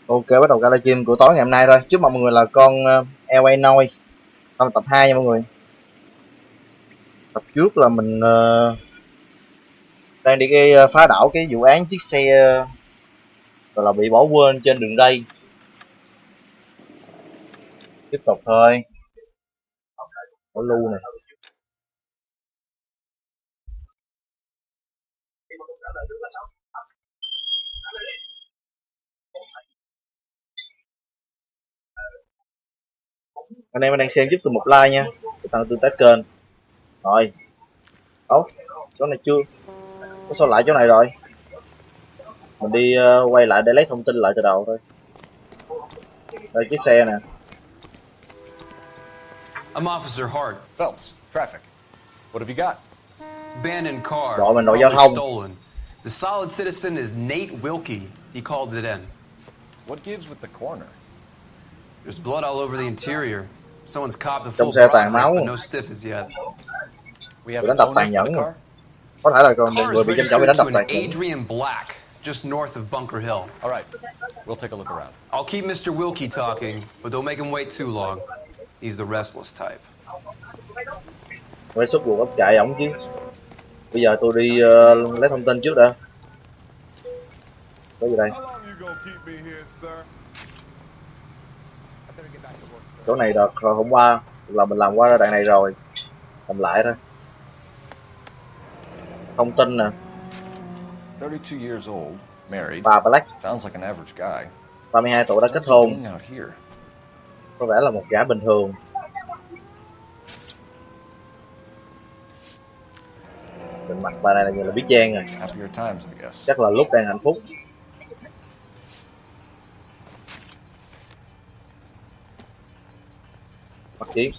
Ok, bắt đầu ca livestream của tối ngày hôm nay thôi. Chúc mừng mọi người là con LA Noi. Xong tập 2 nha mọi người. Tập trước là mình đang đi phá đảo cái vụ án chiếc xe gọi là bị bỏ quên trên đường ray. Tiếp tục thôi. Có lưu này. Anh em đang xem giúp tôi một like nha. Để tăng tương tác kênh. Rồi. Ố, chỗ này chưa. Có sao lại chỗ này rồi. Mình đi quay lại để lấy thông tin lại từ đầu thôi. Đây chiếc xe nè. I'm Officer Hart. Phelps, traffic. What have you got? Abandoned car. Đội mình đội giao Probably thông. stolen. The solid citizen is Nate Wilkie. He called it in. What gives with the corner? There's blood all over the interior. Someone's copped the Trong full xe toàn product, máu. but no stiff as yet. We have Bị an đánh đập owner tàn for nhẫn the rồi. car? Có thể là con Car người is bị trong bị đánh registered đập to an tàn nhẫn. Adrian Black, just north of Bunker Hill. All right, we'll take a look around. I'll keep Mr. Wilkie talking, but don't make him wait too long. He's the restless type. Phải xúc ruột ốc chạy ổng chứ. Bây giờ tôi đi lấy thông tin trước đã. Có gì đây? Chỗ này đợt hôm qua là mình làm qua ra đoạn này rồi. Làm lại thôi. Thông tin nè. 32 years old, married. Bà Black, Sounds like an average guy. 32 tuổi đã kết What's he hôn. doing out here? Có vẻ là một gã bình thường. Bên mặt bà này là như là biết Trang rồi. Happier times, I guess. Chắc là lúc đang hạnh phúc. Bắt kiếm.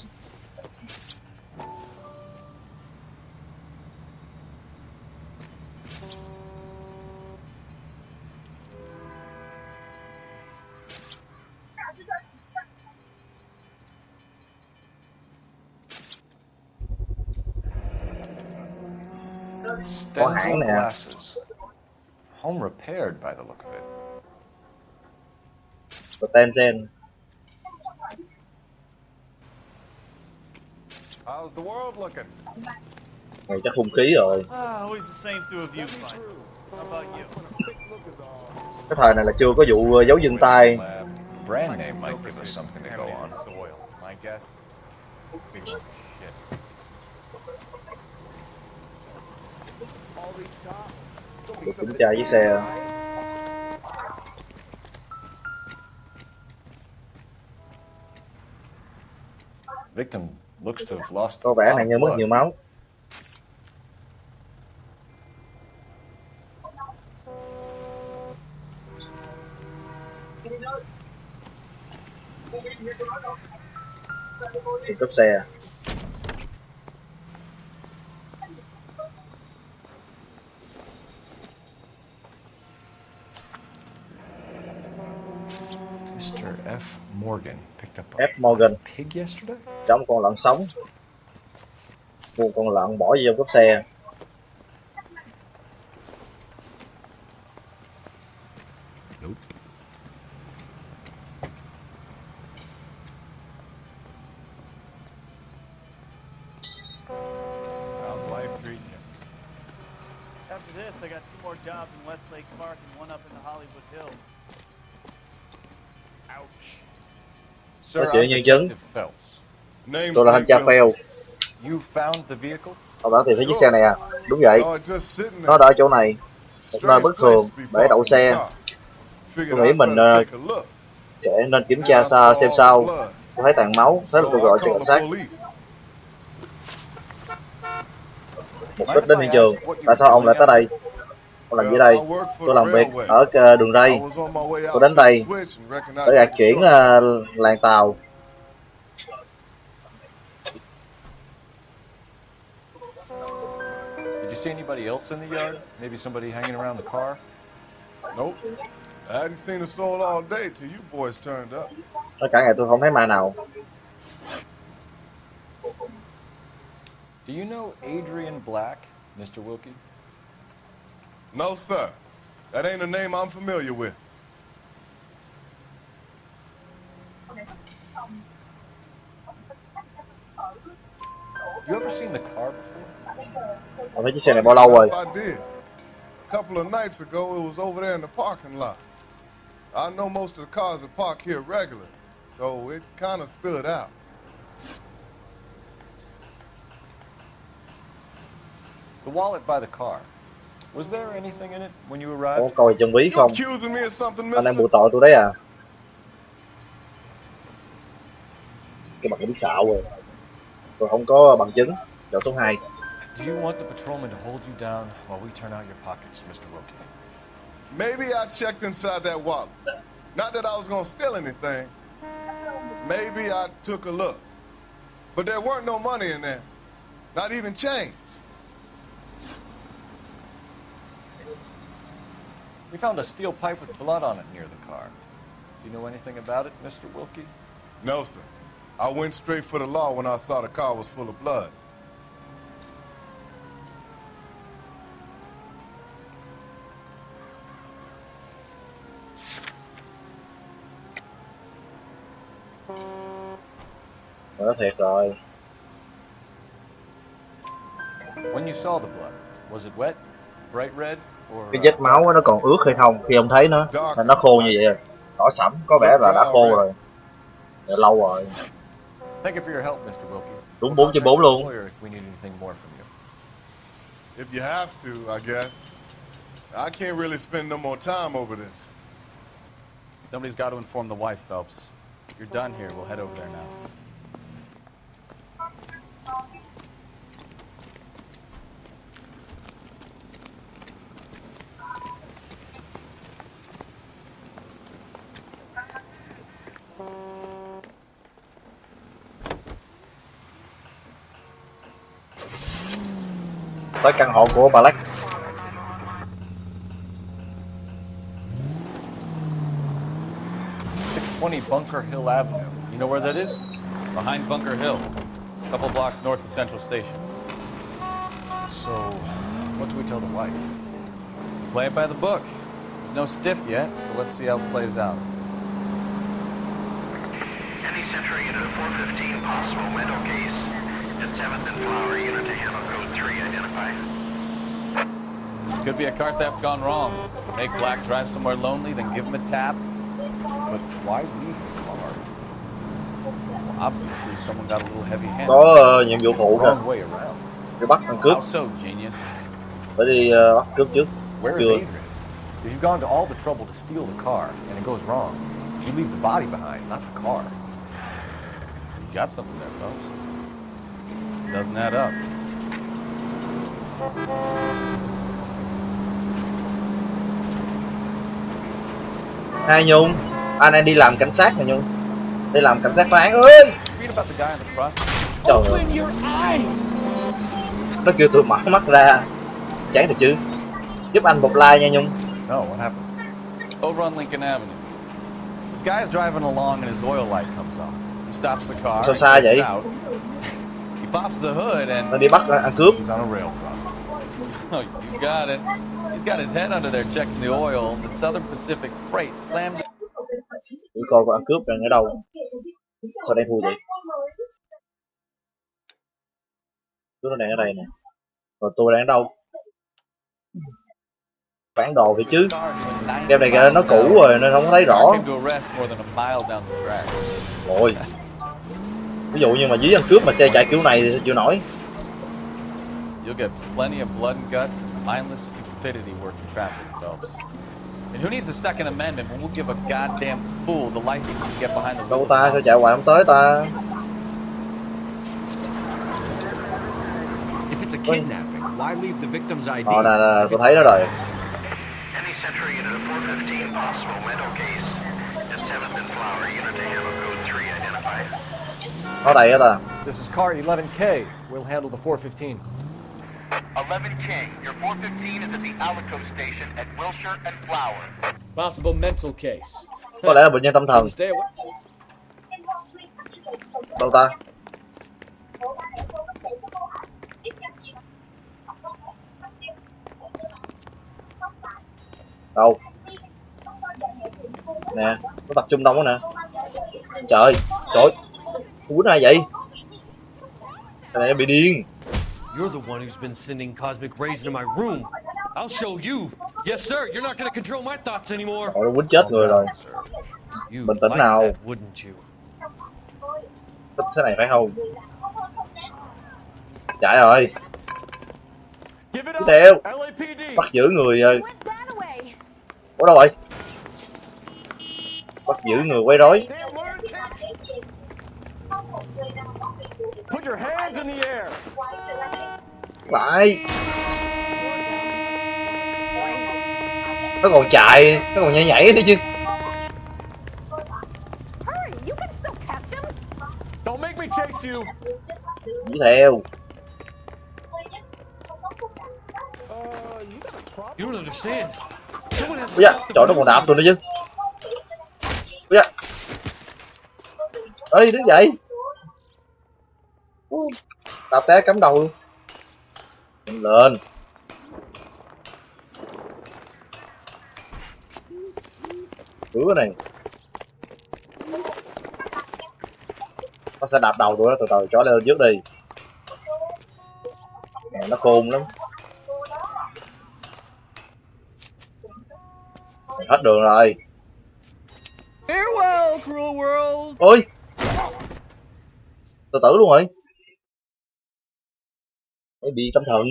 Có hãng Stencil nè. glasses. Home repaired by the look of it. Có tên gen. How's the world looking? Này chắc hung khí rồi. Always the same through a viewfinder. How about you? Cái thời này là chưa có vụ giấu dừng tay. Brand name might give us something to go on. Soil. My guess. Để kiểm tra chiếc xe. Victim looks to have lost a Có vẻ lot nạn of nhân mất blood. nhiều máu. Trộm cắp xe. Mr. F. Morgan picked up F. Morgan. a pig yesterday? Trong con lợn sống. Mua con lợn bỏ vô cốp xe. Nope. How's life treating you? After this, I got 2 more jobs in Westlake Park and 1 up in the Hollywood Hills. Ouch. Sir, Nói chuyện I'm nhân chứng. Detective Phelps. Name's Tôi là thanh tra Phèo. You found the vehicle? Ông đã tìm thấy chiếc xe này à? Đúng vậy. Oh, it's just sitting Nó there. đã ở chỗ này. Một nơi bất thường để đậu xe. Figured Tôi nghĩ I'd mình better take a look. sẽ nên kiểm tra xem sao. Tôi thấy tàn máu, thế là tôi gọi cho cảnh sát. Mục đích đến hiện trường. Tại sao ông lại tới đây? Ông làm gì đây? Tôi làm việc ở đường ray. Tôi đến đây để gạt chuyển làng tàu. Did you see anybody else in the yard? Maybe somebody hanging around the car? Nope. I hadn't seen a soul all day till you boys turned up. Tất cả ngày tôi không thấy ma nào. Do you know Adrian Black, Mr. Wilkie? No, sir. That ain't a name I'm familiar with. You ever seen the car before? Không thấy chiếc xe này bao lâu rồi. I did. A couple of nights ago, it was over there in the parking lot. I know most of the cars are parked here regularly, so it kind of stood out. The wallet by the car. Was there anything in it when you Có arrived? coi chân ví You không? accusing me of something, Anh đang mister? buộc tội tôi đấy à? Cái bằng biết xạo rồi. Tôi không có bằng chứng. Chọn số 2. Do you want the patrolman to hold you down while we turn out your pockets, Mr. Wilkie? Maybe I checked inside that wallet. Not that I was gonna steal anything. Maybe I took a look. But there weren't no money in there. Not even change. We found a steel pipe with blood on it near the car. Do you know anything about it, Mr. Wilkie? No, sir. I went straight for the law when I saw the car was full of blood. Đó thiệt rồi. When you saw the blood, was it wet, bright red, or... Cái vết máu nó còn ướt hay không? Khi ông thấy nó là nó khô như vậy rồi. Đỏ sẫm, có vẻ là đã khô rồi. Đã lâu rồi. Thank you for your help, Mr. Wilkie. Đúng 4/4 luôn. If we need anything more from you. If you have to, I guess. I can't really spend no more time over this. Somebody's got to inform the wife, Phelps. If you're done here, we'll head over there now. Tới căn hộ của bà Black. 620 Bunker Hill Avenue. You know where that is? Behind Bunker Hill, a couple blocks north of Central Station. So, what do we tell the wife? Play it by the book. There's no stiff yet, so let's see how it plays out. Any Central unit of 415 possible window case. At 7th and Flower unit to handle code 3 identified. Could be a car theft gone wrong. Make Black drive somewhere lonely, then give him a tap. But why leave the car? Well, obviously, someone got a little heavy-handed. Có nhiệm vụ phụ kìa. Wrong way around. Đi bắt ăn cướp. How so, genius? Phải đi bắt cướp trước. Where is Chưa. Adrian? If you've gone to all the trouble to steal the car and it goes wrong, you leave the body behind, not the car. You got something there, folks. Doesn't add up. Hai Nhung, anh đang đi làm cảnh sát nè Nhung. Đi làm cảnh sát phá án ơi. Read about the guy in the process. Trời ơi. Nó kêu tôi mở mắt ra. Chán được chứ. Giúp anh một like nha Nhung. No, what happened? Over on Lincoln Avenue. This guy's driving along and his oil light comes on. He stops the car Sao and xa gets vậy? out. He pops the hood and... Nó đi bắt ăn cướp. He's on a rail crossing. Oh, you got it. He's got his head under there checking the oil. The Southern Pacific Freight slammed... Để coi có ăn cướp đang ở đâu. Sao đang thua vậy? Tôi nó đang ở đây nè. Rồi tôi đang ở đâu? Phản đồ thì chứ. Game này kìa, nó cũ rồi nên không có thấy rõ. Ôi. Ví dụ như mà dí ăn cướp mà xe chạy kiểu này thì chịu nổi. You'll get plenty of blood and guts and mindless stupidity working traffic, Phelps. And who needs a Second Amendment when we'll give a goddamn fool the license to get behind the wheel? Đâu ta, sao chạy hoài không tới ta? If it's a kidnapping, why leave the victim's ID? Nè, tôi thấy nó rồi. Any Central unit of 415 possible window case. At 7th and Flower unit to handle code 3 identified. Ở đây á ta. This is car 11K. We'll handle the 415. 11K, your 415 is at the Alico station at Wilshire and Flower. Possible mental case. Có lẽ là bệnh nhân tâm thần. Stay away. Đâu ta? Đâu? Nè, nó tập trung đông quá nè. Trời, trời, quýnh ai vậy? Cái này nó bị điên. You're the one who's been sending cosmic rays into my room. I'll show you. Yes, sir. You're not gonna control my thoughts anymore. Trời, nó quýnh chết người rồi. You Bình tĩnh like nào. that, wouldn't you? Thích thế này phải không? Chạy rồi. Tiếp theo. Bắt giữ người. Ủa đâu rồi? Bắt giữ người quấy rối. Put your hands in the air. Lại. Nó còn chạy, nó còn nhảy nhảy nữa chứ. Don't make me chase you. Đi theo. You don't understand. Someone has to Ui da, stop the trời nó còn đạp tôi nữa chứ. Ui da. Ê, đứng dậy. Đạp té cắm đầu luôn. Lên. Đứa này. Nó sẽ đạp đầu tôi đó, từ từ chó lên trước đi. Nè, nó khôn lắm. Hết đường rồi. Farewell, cruel world. Ôi, tự tử luôn rồi. Mới bị tâm thần.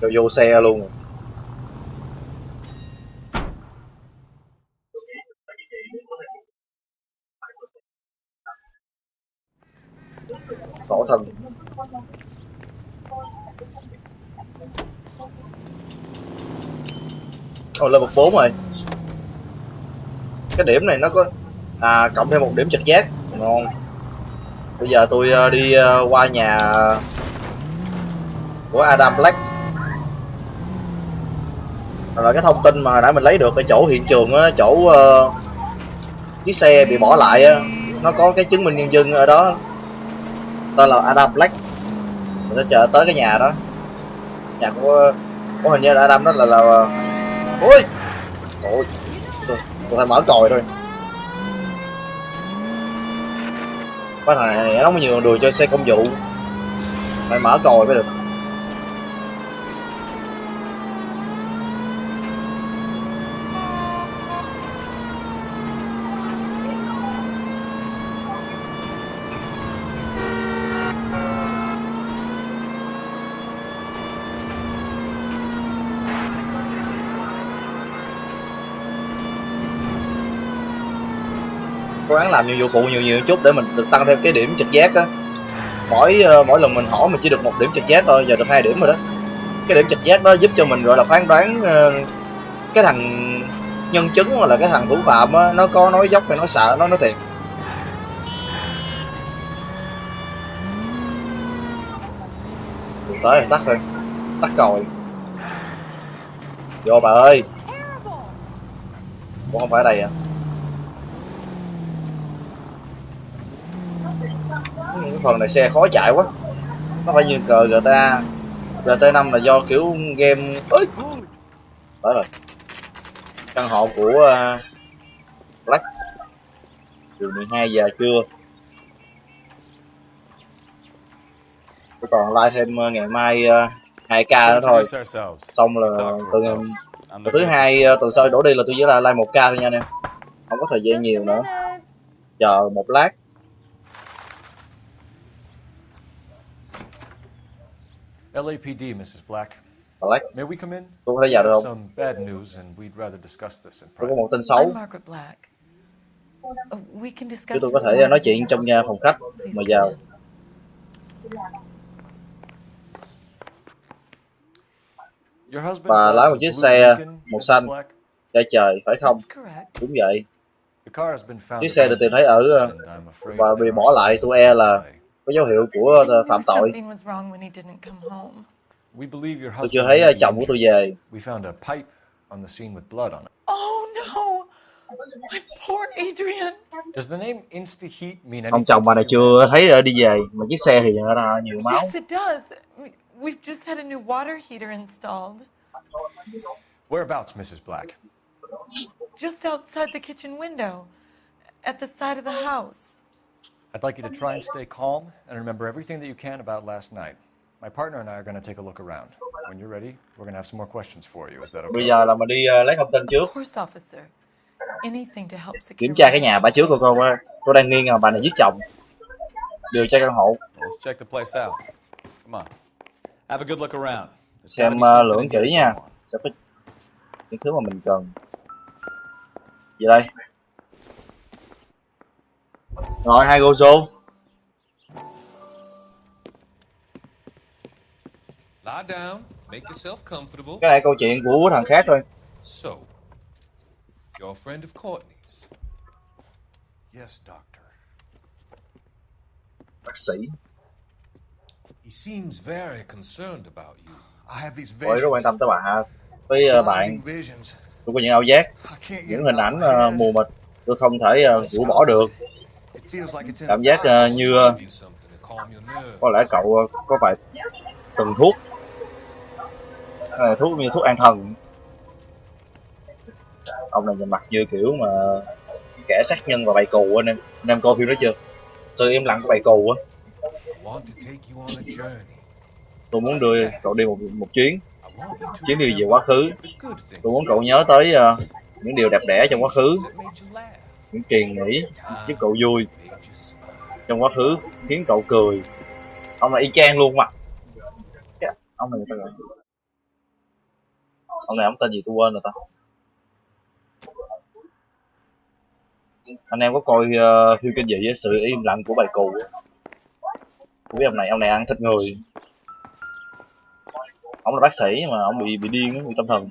Cho vô xe luôn. Khổ thân. Ồ, lên bậc 4 rồi. Cái điểm này nó có cộng thêm một điểm trực giác. Ngon. Bây giờ tôi đi qua nhà của Adam Black. Rồi cái thông tin mà hồi nãy mình lấy được ở chỗ hiện trường á, chỗ chiếc xe bị bỏ lại á, nó có cái chứng minh nhân dân ở đó. Tên là Adam Black. Mình sẽ chờ tới cái nhà đó. Nhà của hình như là Adam đó là ôi ôi, tôi phải mở còi thôi. Cái thằng này nó có nhiều đường cho xe công vụ, phải mở còi mới được. Cố gắng làm nhiệm vụ phụ nhiều chút để mình được tăng thêm cái điểm trực giác á. Mỗi lần mình hỏi mình chỉ được 1 điểm trực giác thôi, giờ được 2 điểm rồi đó. Cái điểm trực giác đó giúp cho mình gọi là phán đoán cái thằng nhân chứng hoặc là cái thằng thủ phạm á, nó có nói dốc hay nói sợ, nó nói thiệt. Tới rồi, tắt thôi, tắt còi. Vô bà ơi. Ủa không phải ở đây à? Cái phần này xe khó chạy quá. Nó phải như cờ GTA. GT5 là do kiểu game. Ơi, tới rồi. Căn hộ của Black. Từ 12 giờ trưa. Tôi còn like thêm ngày mai 2k nữa thôi. Xong là từ thứ hai tuần sau đổ đi là tôi chỉ là like 1k thôi nha anh em. Không có thời gian nhiều nữa. Chờ một lát. LAPD, Mrs. Black. Black. May we come in? Tôi có thể vào được không? Some bad news and we'd rather discuss this in Tôi có private. một tin xấu. Chứ tôi có thể nói chuyện trong nhà phòng khách. Mời vào. Và lái một chiếc xe màu xanh da trời, phải không? Đúng vậy. Chiếc xe được tìm thấy ở và bị bỏ lại, tôi e là có dấu hiệu của phạm tội. Tôi chưa thấy chồng của tôi về. My poor Adrian. Does the name Insta-Heat mean anything? Ông chồng bà này to you? chưa thấy đi về, mà chiếc xe thì ra nhiều máu. Yes, it does. We've just had a new water heater installed. Whereabouts, Mrs. Black? Just outside the kitchen window, at the side of the house. I'd like you to try and stay calm and remember everything that you can about last night. My partner and I are going to take a look around. When you're ready, we're going to have some more questions for you. Is that okay? Bây giờ là mình đi lấy thông tin trước. Of course, officer. Anything to help secure. Kiểm tra cái nhà bà trước của cô đang nghi ngờ bà này giết chồng. Điều tra căn hộ. Let's check the place out. Come on. Have a good look around. Xem lưỡng kỹ nha. Sẽ có những thứ mà mình cần. Gì đây? Rồi, hai gozo. Lie down, make yourself comfortable. Cái này câu chuyện của thằng khác thôi. So, you're a friend of Courtney's. Yes, doctor. Bác sĩ. He seems very concerned about you. I have these Tôi rất visions. quan tâm tới bà. Với bạn, Blinding visions. tôi có những ảo giác, những hình ảnh mù mịt, tôi không thể rũ bỏ được. It feels like it's in Cảm a giác file. như Give you something to calm your nerves. có lẽ cậu có vài từng thuốc. Thuốc như thuốc an thần. Ông này nhìn mặt như kiểu mà kẻ sát nhân và bầy cù anh em. Anh em coi phim đó chưa? Sự im lặng của bầy cù á. I want to take you on a journey. Tôi muốn đưa cậu đi một chuyến. I want you to Chuyến đi về remember quá khứ. the good things Tôi muốn cậu nhớ tới những điều đẹp đẽ trong quá khứ, that made you laugh, những kỳ nghỉ giúp cậu vui made you smile. trong quá khứ, khiến cậu cười. Ông này y chang luôn mà. Ông này người ta gọi. Ông này ông tên gì tôi quên rồi ta. Anh em có coi phim kinh dị với sự im lặng của bầy cù. Không biết ông này ăn thịt người. Ông là bác sĩ mà ông bị điên, bị tâm thần.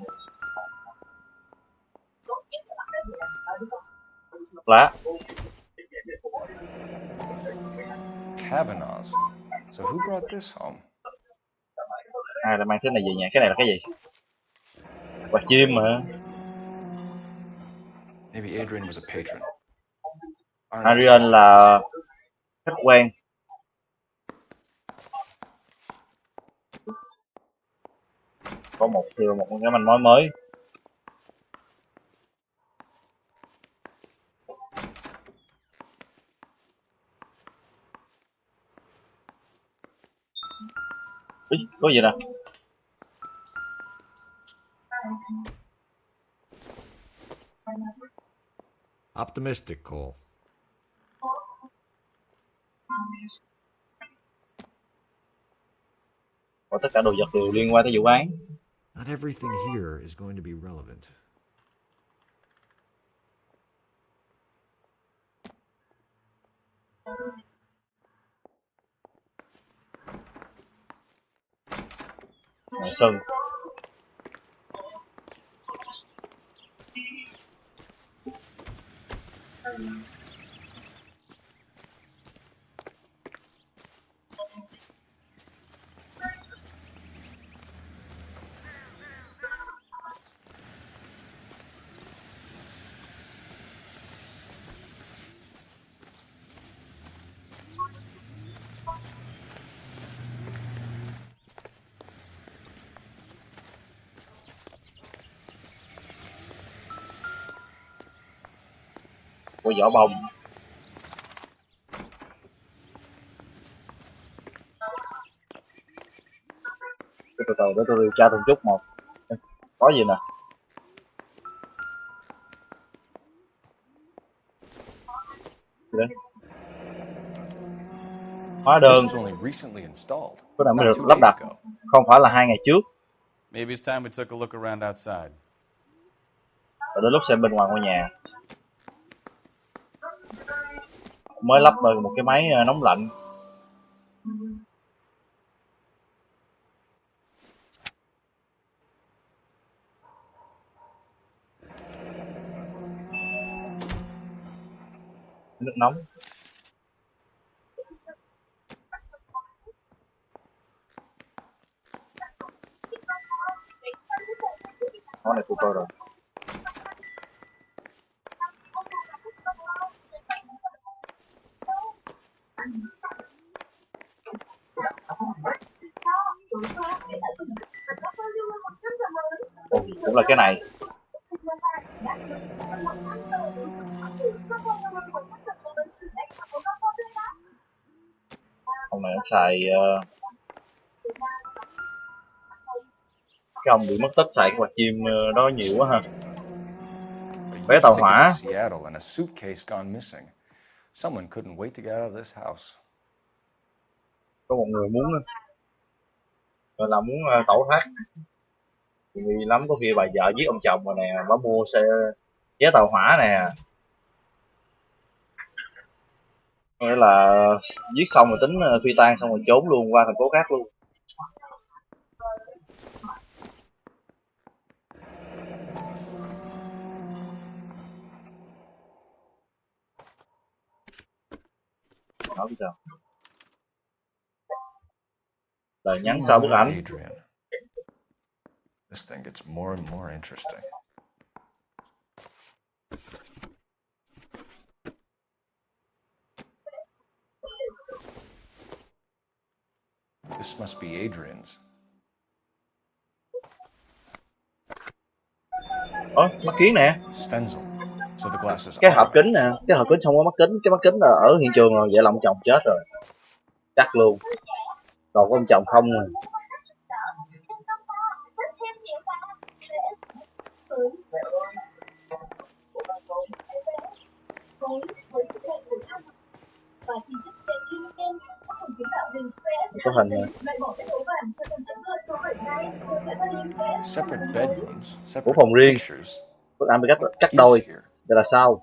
Lá. Kavanaugh's. So who brought this home? Ai đã mang thứ này về nhà? Cái này là cái gì? Quạt chim mà. Maybe Adrian was a patron. Adrian là khách quen. Có một cái manh mối mới. Ý, có gì nè? Optimistic, Cole. Và tất cả đồ vật đều liên quan tới vụ án. Not everything here is going to be relevant. Mẹ Sơn. Của vỏ bông. Từ từ để tôi điều tra từng chút một. Có gì nè? Gì đấy? Hóa đơn. This was only recently installed. Cái này mới Not được 2 lắp days đặt. ago. Không phải là 2 ngày trước. Maybe it's time we took a look around outside. Rồi đến lúc xem bên ngoài ngôi nhà. Mới lắp một cái máy nóng lạnh. Nước nóng. Món này tôi coi rồi. Cũng là cái này. Ông này ông xài cái ông bị mất tích xài cái quạt chim đó nhiều quá ha. Vé tàu hỏa. Seattle and a suitcase gone missing. Someone couldn't wait to get out of this house. Có một người muốn gọi là muốn tẩu thoát vì lắm, có khi bà vợ giết ông chồng rồi nè, bà mua xe vé tàu hỏa nè, nghĩa là giết xong rồi tính phi tang xong rồi trốn luôn qua thành phố khác luôn. Nói bây giờ lời nhắn sau bức ảnh. Adrian. This thing gets more and more interesting. This must be Adrian's. Mắt kiến nè. Stencil. So the glasses Cái hộp kính nè, cái hộp kính không có mắt kính, cái mắt kính là ở hiện trường rồi, vậy là ông chồng chết rồi. Chắc luôn. Còn có ông chồng không rồi. Có hình nè. Separate bedrooms, Của separate phòng riêng. pictures. Bức ảnh bị cắt đôi. Đây là sao?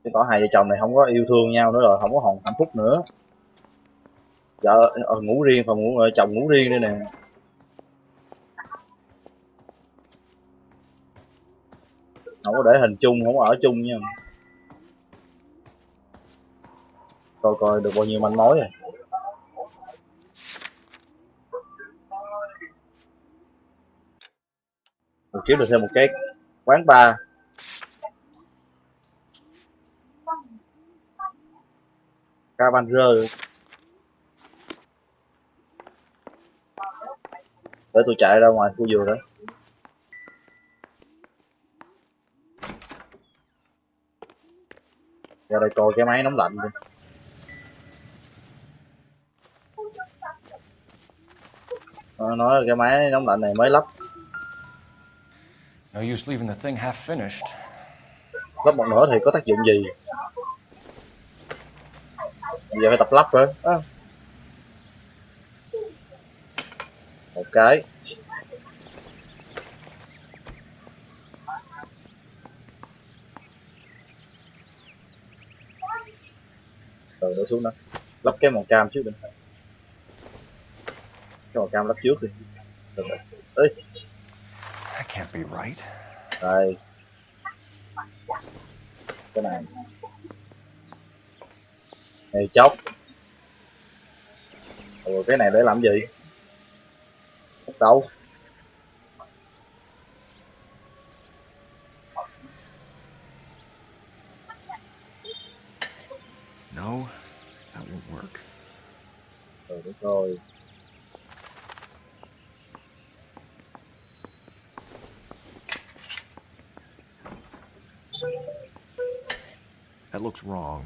Cái tỏ hai vợ chồng này không có yêu thương nhau nữa rồi, không có hạnh phúc nữa. Vợ ngủ riêng, phòng ngủ chồng ngủ riêng đây nè. Không có để hình chung, không có ở chung nha. Coi được bao nhiêu manh mối rồi. Mình kiếm được thêm một cái quán bar. Cavanger. Để tôi chạy ra ngoài khu vườn đó. Ra đây coi cái máy nóng lạnh đi. Nói là cái máy nóng lạnh này mới lắp. No use leaving the thing half finished. Lắp một nửa thì có tác dụng gì? Giờ phải tập lắp rồi. Một cái. Rồi đổ xuống đó. Lắp cái màu cam trước đi. Cái màu cam lắp trước đi. Ê. That can't be right. Đây. Cái này. Này chốc. Rồi cái này để làm gì? Đâu? No, that won't work. Rồi đúng rồi. That looks wrong.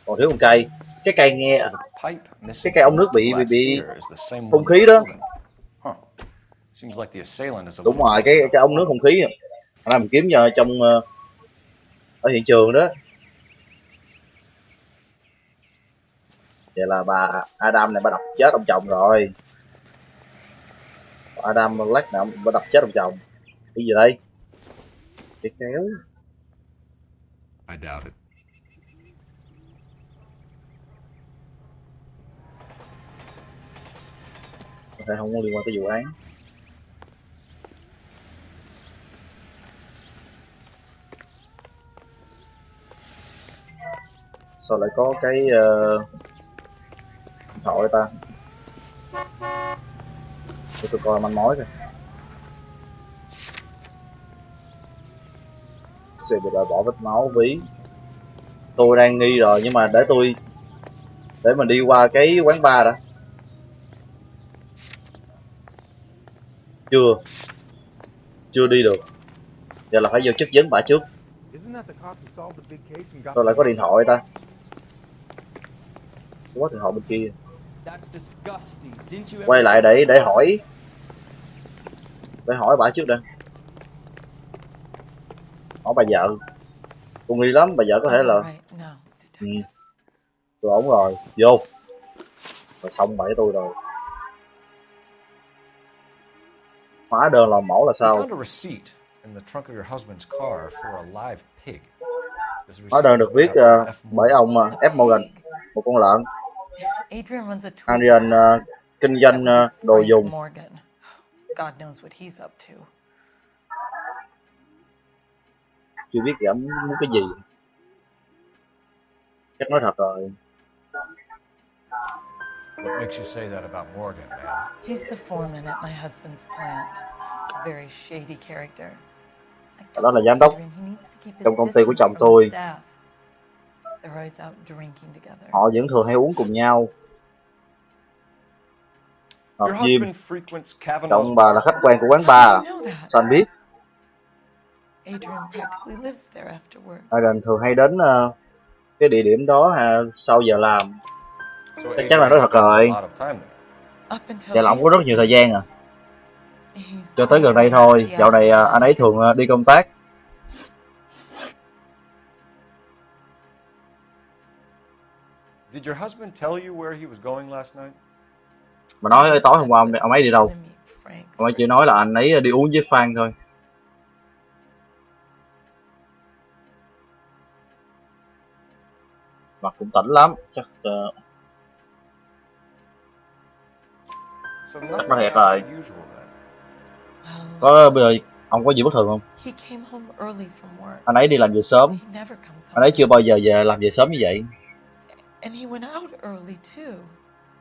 Còn thiếu một cây. Cái cây nghe, cái cây ống nước bị không khí đó. Đúng rồi, cái ống nước không khí là mình kiếm giờ trong ở hiện trường đó. Vậy là bà Adam này bà đập chết ông chồng rồi. Adam lát nào bà đập chết ông chồng. Cái gì đây? Cái kéo. I doubt it. Có thể không có liên quan tới vụ án. Sao lại có cái điện thoại ta. Để tôi coi manh mối coi. Sẽ bị loại bỏ vết máu ví. Tôi đang nghi rồi, nhưng mà để mình đi qua cái quán bar đã. Chưa đi được. Giờ là phải vô chất vấn bả trước. Tôi lại có điện thoại ta. Có điện thoại bên kia. Quay lại để hỏi. Để hỏi bả trước đã. Hỏi bà vợ. Tôi nghi lắm, bà vợ có thể là tôi ổn rồi. Vô. Rồi xong bẫy tôi rồi. Hóa đơn làm mẫu là sao? Hóa đơn được viết bởi ông F. Morgan, một con lợn. Adrian kinh doanh đồ dùng. Chưa biết gã muốn cái gì. Chắc nói thật rồi. What makes you say that about Morgan, man? He's the foreman at my husband's plant. A very shady character. Đó là giám đốc trong công ty của chồng tôi. Họ vẫn thường hay uống cùng nhau. Hợp Diêm. Chồng bà là khách quen của quán bar. Sao anh biết? Adrian thường hay đến cái địa điểm đó sau giờ làm. Chắc là nói thật rồi. Dạ là ông có rất nhiều thời gian à. Cho tới gần đây thôi. Dạo này anh ấy thường đi công tác. Did your husband tell you where he was going last night? Mà nói tối hôm qua ông ấy đi đâu? Ông ấy chỉ nói là anh ấy đi uống với Phan thôi. Mặt cũng tỉnh lắm. Chắc nó thiệt rồi. Có bây giờ ông có gì bất thường không? Anh ấy đi làm về sớm. Anh ấy chưa bao giờ về làm về sớm như vậy.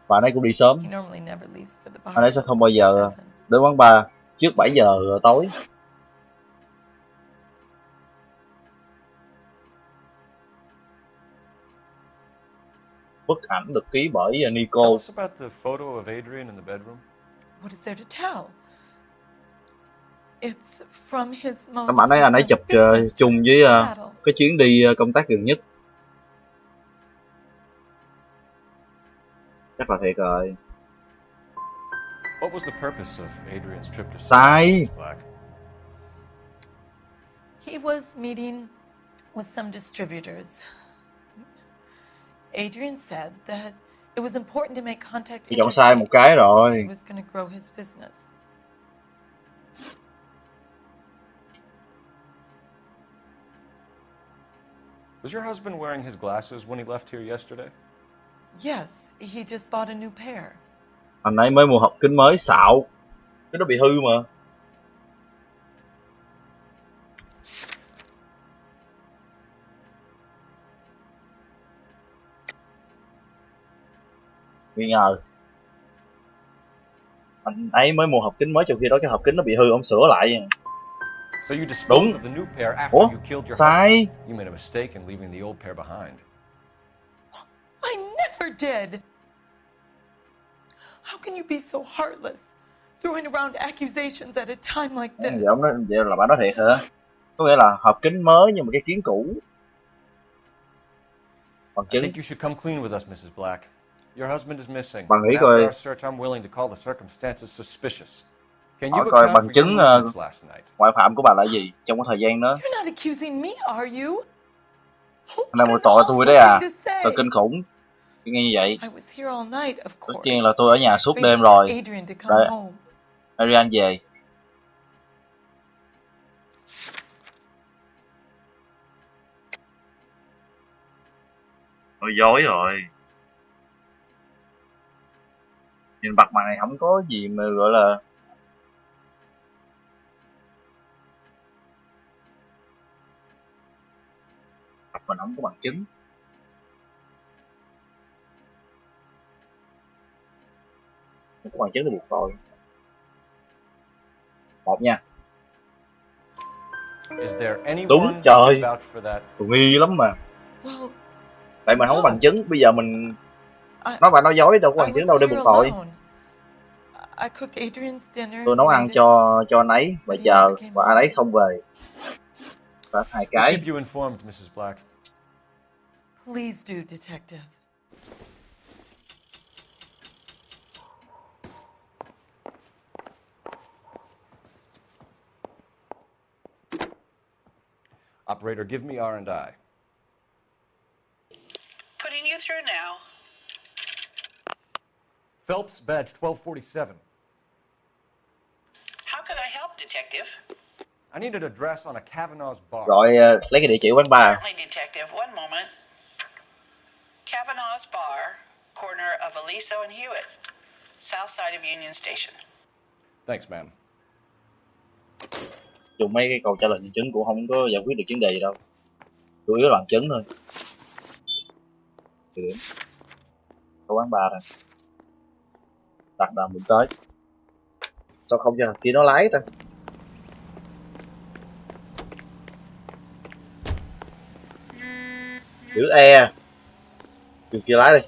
Và anh ấy cũng đi sớm. Anh ấy sẽ không bao giờ đến quán bar trước 7 giờ tối. Bức ảnh được ký bởi Nico. Tell us about the photo of Adrian in the bedroom. What is there to tell? It's from his most Tấm ảnh ấy anh ấy chụp chung với cái chuyến đi công tác gần nhất. Chắc là thiệt rồi. What was the purpose of Adrian's trip to Sai. Black? He was meeting with some distributors. Adrian said that it was important to make contact Thì chọn sai một cái rồi. he was going to grow his business. Was your husband wearing his glasses when he left here yesterday? Yes, he just bought a new pair. Anh ấy mới mua hộp kính mới xạo. Cái đó bị hư mà. Nghi ngờ. Anh ấy mới mua hộp kính mới, trong khi đó cái hộp kính nó bị hư, ông sửa lại. So you disposed of the new pair after Ủa? you killed your Sai. husband. You made a mistake in leaving the old pair behind. I never did. How can you be so heartless, throwing around accusations at a time like this? Vậy là bà nói thiệt hả? Có nghĩa là hộp kính mới nhưng mà cái kiến cũ. Bằng I chứng. think you should come clean with us, Mrs. Black. Your husband is missing. Bà nghĩ After coi. our search, I'm willing to call the circumstances suspicious. Can you Hỏi coi account bằng for chứng your movements last night? ngoại phạm của bà là gì trong cái thời gian đó. You're not accusing me, are you? Anh đang ngồi tội tôi đấy à? Thật kinh khủng. Tôi nghe như vậy. I was here all night, of Tất course. nhiên là tôi ở nhà suốt đêm rồi. Adrian to come home. Adrian về. Nói dối rồi. Nhìn mặt mày này không có gì mà gọi là mình không có bằng chứng. Không có bằng chứng để buộc tội. Một nha. Is there anyone Đúng, trời. vouch for that? Tôi nghi lắm mà. Well, Tại mình không có bằng chứng, bây giờ mình nói bạn nói dối, đâu có bằng chứng đâu để buộc tội. I cooked Adrian's dinner. Tôi nấu ăn cho anh ấy và chờ và anh ấy không về. Đó, hai cái. Keep you informed, Mrs. Black. Please do, detective. Operator, give me R&I. Putting you through now. Phelps, badge 1247. How can I help, detective? I need an address on a Kavanaugh's bar. Gọi lấy cái địa chỉ quán bar. Certainly, detective. One moment. Kavanaugh's bar, corner of Aliso and Hewitt, south side of Union Station. Thanks, ma'am. Dùng mấy cái câu trả lời nhân chứng cũng không có giải quyết được vấn đề gì đâu. Chủ yếu là bằng chứng thôi. Điểm. Có quán bar này. Đặt đàn mình tới. Sao không cho thằng kia nó lái ta? Chữ E. Chữ kia lái đi.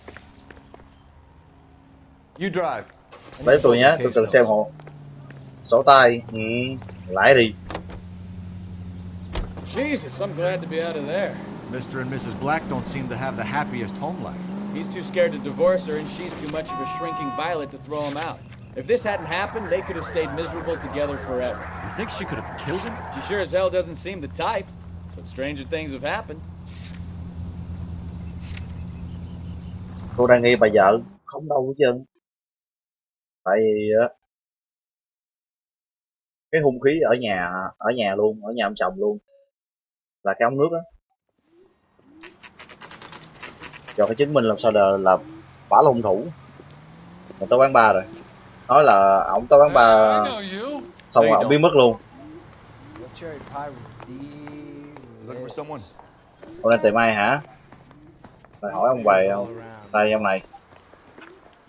You drive. Đấy tôi nhé, tôi cần xem hộ. Sổ tay. Lái đi. Jesus, I'm glad to be out of there. Mr. and Mrs. Black don't seem to have the happiest home life. He's too scared to divorce her, and she's too much of a shrinking violet to throw him out. If this hadn't happened, they could have stayed miserable together forever. You think she could have killed him? She sure as hell doesn't seem the type, but stranger things have happened. Tôi đang nghi bà vợ không đâu hết trơn. Tại vì cái hung khí ở nhà luôn, ở nhà ông chồng luôn, là cái ống nước á. Cho cái chứng minh làm sao là bả là hung thủ. Mà tới quán bar rồi, nói là ổng tới quán bar xong rồi ổng biến mất luôn. Hôm nay tìm ai hả? Phải hỏi ông về không? Đây ông này.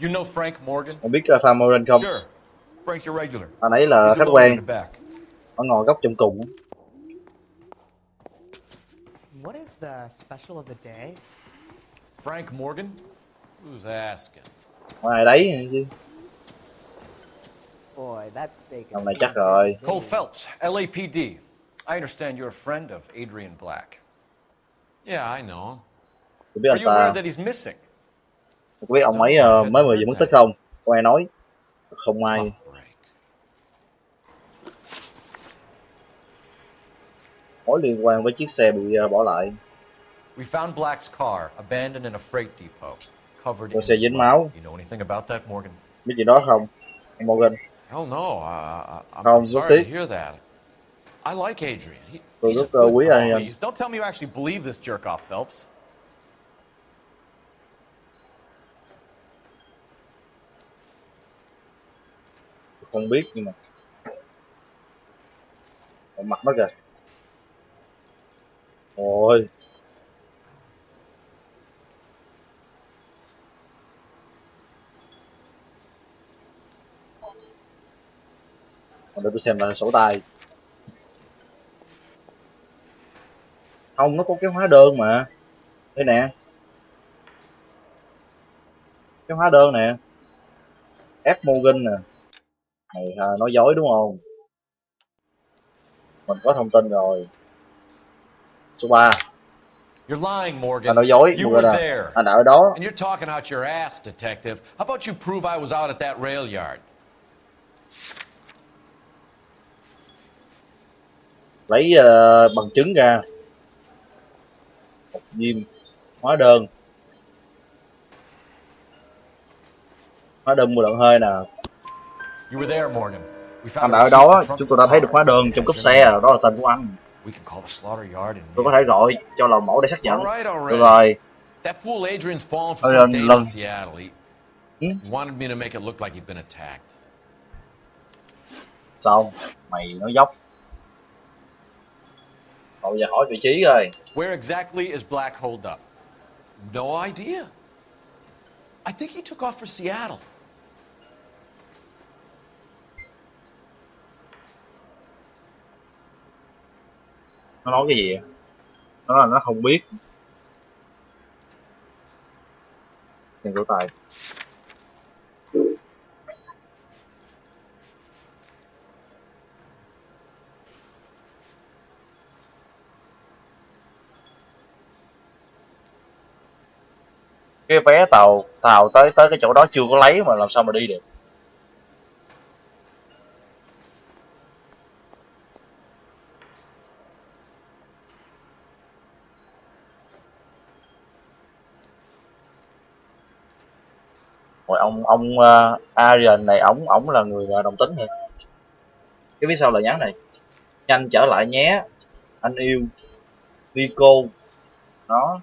You know Frank Morgan? Ông biết Frank Morgan không? Sure. Frank's your regular. Anh ấy là khách quen. Ở ngồi góc trong cùng. What is the special of the day? Frank Morgan? Who's asking? Ngoài đấy chứ. Boy, that's big. Ông này chắc rồi. Cole Phelps, LAPD. I understand you're a friend of Adrian Black. Yeah, I know. Tôi biết Are anh you aware ta. that he's missing? Tôi biết ông ấy mới vừa mất tích không? Có ai nói? Không ai. Mối liên quan với chiếc xe bị bỏ lại. We found Black's car abandoned in a freight depot, covered in Con xe dính máu. You know anything about that, Morgan? Biết gì đó không? Anh Morgan. Hell no. Không, I'm rất sorry tiếc. to hear that. I like Adrian. Tôi He's a rất good quý anh. Please, don't tell me you actually believe this jerk off, Phelps. Không biết nhưng mà mặt nó kìa. Ôi. Để tôi xem lại sổ tay. Không, nó có cái hóa đơn mà. Đây nè. Cái hóa đơn nè. F Morgan nè. Này nói dối đúng không? Mình có thông tin rồi. Số 3. You're lying, Morgan. Anh nói dối, You Morgan were à. there. Anh đã ở đó. And you're talking out your ass, detective. How about you prove I was out at that rail yard? Lấy bằng chứng ra. Một diêm. Hóa đơn. Hóa đơn mua lợn hơi nè. You were there, Morgan. We found Anh a đã ở receipt in đó, the trunk chúng of tôi the đã thấy được car. hóa đơn trong cốp xe, đó là tên của anh. We can call the slaughter yard and Tôi có thể gọi cho lò mổ để xác nhận. All Được right. rồi. That fool Adrian's fallen for Ôi, some date lần. in Seattle. He wanted me to make it look like he'd been attacked. Xong, mày nói dốc. Cậu giờ hỏi vị trí rồi. Where exactly is Black holed up? No idea. I think he took off for Seattle. Nó nói cái gì? Nó là nó không biết. Tiền cổ tài. Cái vé tàu tới cái chỗ đó chưa có lấy mà làm sao mà đi được. Rồi ông Arian này ổng là người đồng tính hả? Cái phía sau lời nhắn này: nhanh trở lại nhé anh yêu Nico. Đó.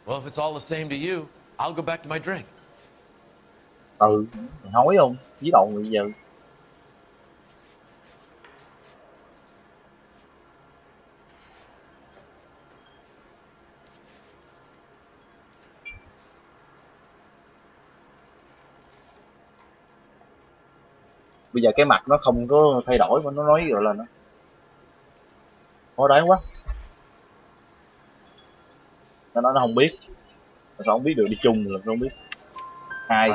Well, if it's all the same to you, I'll go back to my drink. Ừ, hối không dí đầu người giờ. Bây giờ cái mặt nó không có thay đổi mà nó nói gọi là nó khó đoán quá. Nó nói nó không biết. Sao không biết được, đi chung là không biết. Hai.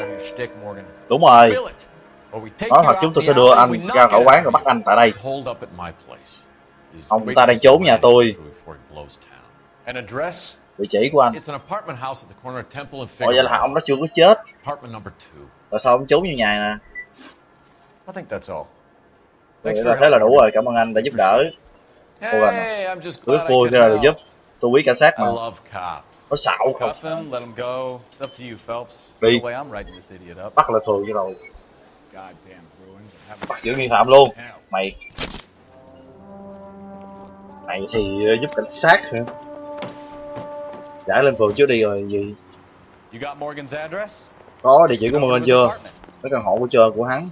Đúng rồi. Nói hoặc chúng tôi sẽ đưa anh ra khỏi quán rồi bắt anh tại đây. Ông ta đang trốn nhà tôi. Địa chỉ của anh. Ồ, vậy là ông nó chưa có chết. Tại sao ông trốn như nhà nè? Thế là đủ rồi, cảm ơn anh đã giúp đỡ. Tôi rất vui khi là được giúp. Tôi quý cảnh sát mà. Có xạo không? Đi. Bắt là thường chứ rồi. Bắt giữ nghi phạm luôn. Mày thì giúp cảnh sát hả? Giải lên phường trước đi rồi gì? Có địa chỉ của Morgan chưa? Cái căn hộ của hắn.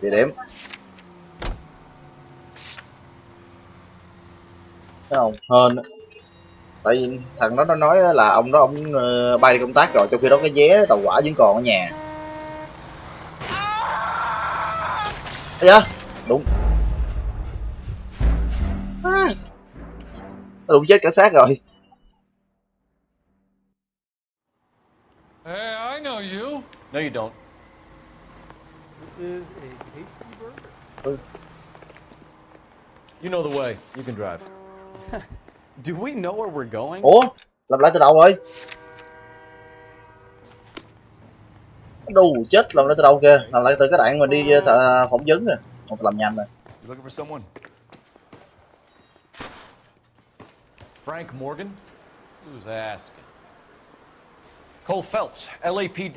Địa điểm. Thấy không? Hên. Tại vì thằng đó nó nói là ông bay đi công tác rồi, trong khi đó cái vé tàu hỏa vẫn còn ở nhà. Ây da, đúng. Nó đụng chết cảnh sát rồi. Hey, I know you. No, you don't. This is a tasty burger. You know the way. You can drive. Do we know where we're going? Ủa? Làm lại từ đầu rồi. Đù chết, làm lại từ đầu kìa. Làm lại từ cái đoạn mà đi phỏng vấn kìa. Không, làm nhanh rồi. You looking for someone? Frank Morgan? Who's asking? Cole Phelps, LAPD.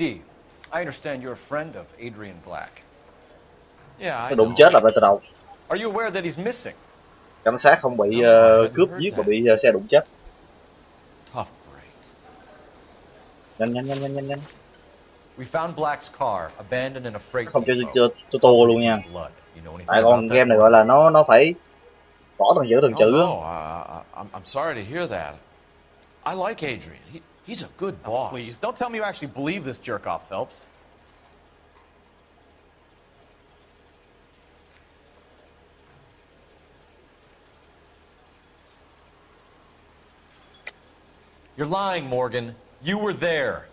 I understand you're a friend of Adrian Black. Yeah, I Đụng know. chết làm lại từ đầu. Are you aware that he's missing? Cảnh sát không bị cướp giết mà bị xe đụng chết. Tough break. Nhanh. We found Black's car abandoned in a freight Không depot. cho tô luôn nha. Tại con game này gọi là nó phải bỏ từng chữ No, I'm sorry to hear that. I like Adrian. He's a good boss. Please, don't tell me you actually believe this jerk-off, Phelps. You're lying, Morgan. You were there.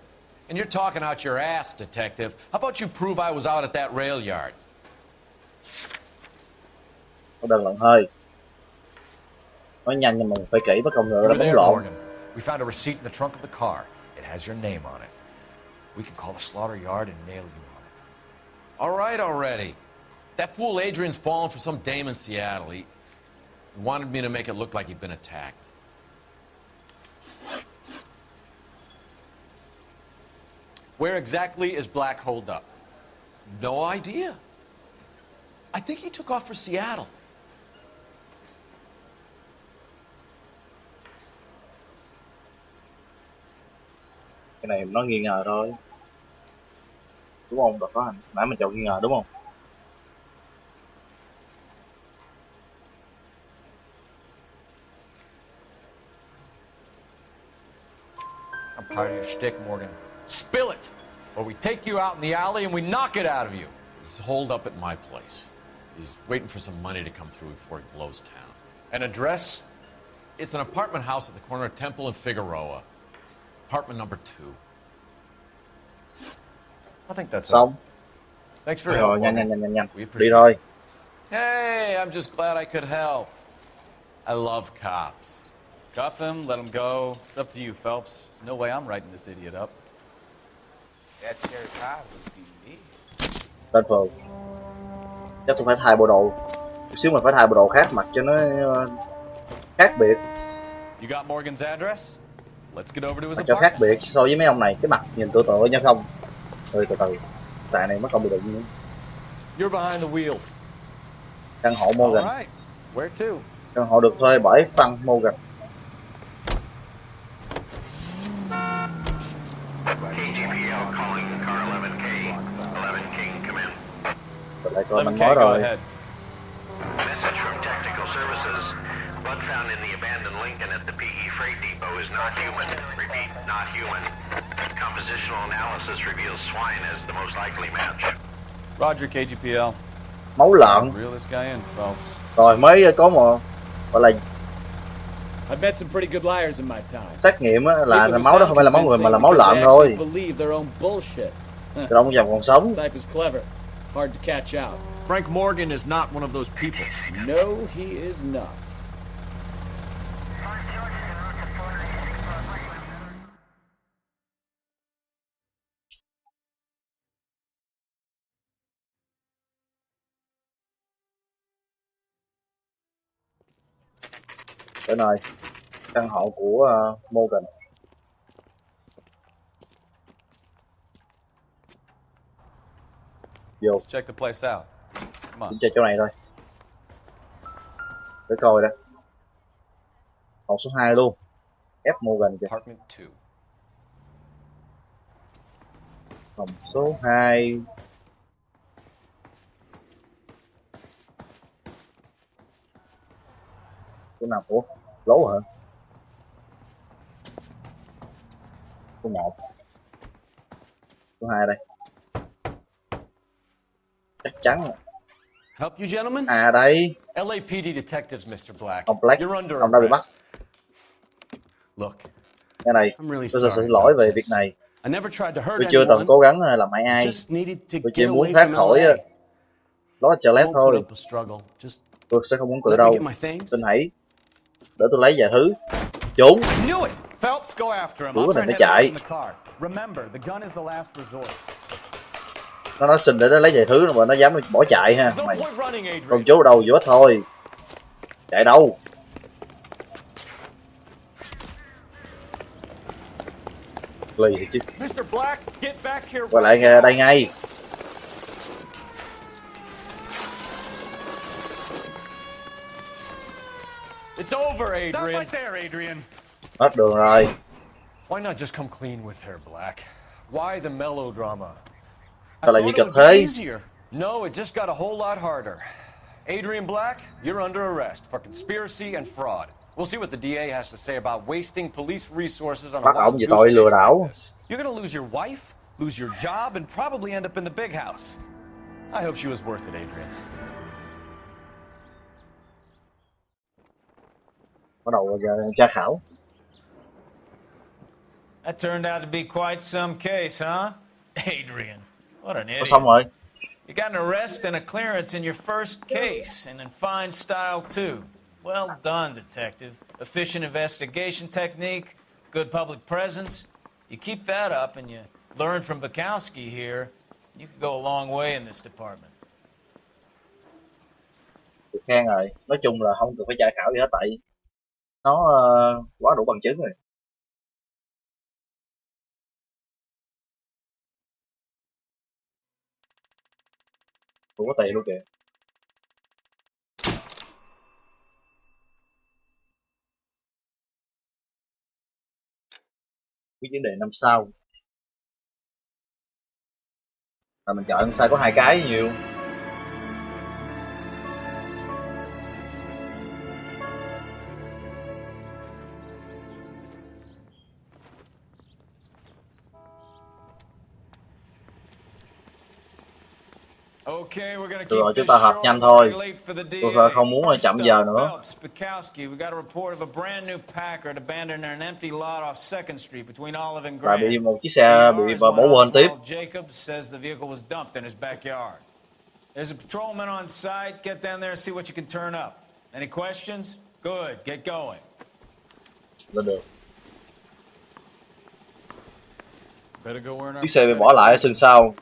And you're talking out your ass, detective. How about you prove I was out at that rail yard? Có đần lận hơi. Nói nhanh nhưng mà phải kỹ mất công nữa là bóng lộn. We found a receipt in the trunk of the car. It has your name on it. We can call the slaughter yard and nail you on it. All right already. That fool Adrian's fallen for some dame in Seattle. He wanted me to make it look like he'd been attacked. Where exactly is Black holed up? No idea. I think he took off for Seattle. Cái này nó nghi ngờ thôi. Đúng không? Đợt đó nãy mình chọn nghi ngờ đúng không? I'm tired of your shtick, Morgan. Spill it! or we take you out in the alley and we knock it out of you. He's holed up at my place. He's waiting for some money to come through before he blows town. An address? It's an apartment house at the corner of Temple and Figueroa. Apartment number 2. I think that's Xong. Thanks for your Rồi, help. nhanh. We Đi appreciate thôi. Hey, I'm just glad I could help. I love cops. Cuff him, let him go. It's up to you, Phelps. There's no way I'm writing this idiot up. That cherry pie was DVD. Tên phường. Chắc tôi phải thay bộ đồ. Chút xíu mình phải thay bộ đồ khác mặc cho nó khác biệt. You got Morgan's address? Let's get over to his Mặc cho apartment. khác biệt so với mấy ông này. Cái mặt nhìn tựa nhau không. Từ từ. Tại này mất công bị đụng nữa. You're behind the wheel. Căn hộ Morgan. All right. Where to? Căn hộ được thuê bởi Phan Morgan. KGPL calling car 11K. 11 King, come in. Rồi lại coi mình 11K, nói go rồi. ahead. Message from Technical Services. Blood found in the abandoned Lincoln at the PE Freight Depot is not human. Repeat, not human. Compositional analysis reveals swine as the most likely match. Roger, KGPL. Máu lợn. Reel this guy in, Phelps. Rồi mới có một gọi là I've met some pretty good liars in my time. xét nghiệm á, là People who máu đó sound không phải là máu người mà là máu convincing lợn because they thôi. actually believe their own bullshit. Cái ông dòng còn sống. Type is clever, hard to catch out. Frank Morgan is not one of those people. No, he is not. Tới nơi. Căn hộ của Morgan. Vô. Let's check the place out. Come on. Kiểm tra chỗ này thôi. Để coi đã. Phòng số 2 luôn. F Morgan kìa. Apartment 2. Phòng số 2. Chỗ nào của? Lố hả? Số 1. Số 2 đây. Chắc chắn rồi. Help you, gentlemen? À đây. LAPD detectives, Mr. Black. Ông Black. You're under Ông đã bị bắt. arrest. Look, Cái này. I'm really Tôi sorry xin lỗi about về this. việc này. I never tried to hurt Tôi chưa từng anyone. cố gắng làm hại ai. Just needed to Tôi chỉ get muốn away thoát from khỏi LA. Los Angeles Won't thôi. put up a struggle. Just Tôi sẽ không muốn cự let me đâu. get my things. Xin hãy để tôi lấy vài thứ. Trốn. Knew it! Phelps, go after him. Đứa I'll này try nó and chạy. head in the car. Remember, the gun is the last resort. Nó nói xin để nó lấy vài thứ mà nó dám bỏ chạy ha. No Mày point running, Adrian. còn trốn ở đâu vô thôi. Chạy đâu? Lì chứ. Mr. Black, get back here. Quay lại đây ngay. It's over, Stop Adrian. right there, Adrian. Hết đường rồi. Why not just come clean with her, Black? Why the melodrama? Sao lại thought như it cực would be thế? easier. No, it just got a whole lot harder. Adrian Black, you're under arrest for conspiracy and fraud. We'll see what the DA has to say about wasting police resources on a Bắt ổng wild vì goose tội chase lừa like đảo. this. You're gonna lose your wife, lose your job, and probably end up in the big house. I hope she was worth it, Adrian. Bắt đầu tra khảo. That turned out to be quite some case, huh? Adrian, what an Có idiot. xong rồi. You got an arrest and a clearance in your first case, and in fine style, too. Well done, detective. Efficient investigation technique, good public presence. You keep that up and you learn from Bukowski here, you could go a long way in this department. Được khen rồi. Nói chung là không cần phải tra khảo gì hết tại nó quá đủ bằng chứng rồi. Đủ có tiền luôn kìa. Cái vấn đề năm sau là mình chọn sai có 2 cái nhiều. Okay, we're gonna Được keep rồi, chúng this ta hợp short. nhanh We're thôi. running late for the Tôi DA. không muốn First chậm giờ up, nữa. Phelps, Bukowski, we got a report of a brand new Packard abandoned in an empty lot off 2nd Street between Olive and Lại Grand. bị một chiếc xe bị is bỏ one quên tiếp. Oswald Jacobs says the vehicle was dumped in his backyard. There's a patrolman on site. Get down there and see what you can turn up. Any questions? Good. Get going. Được. Better go wearing our Chiếc xe bị bỏ lại ở sân sau.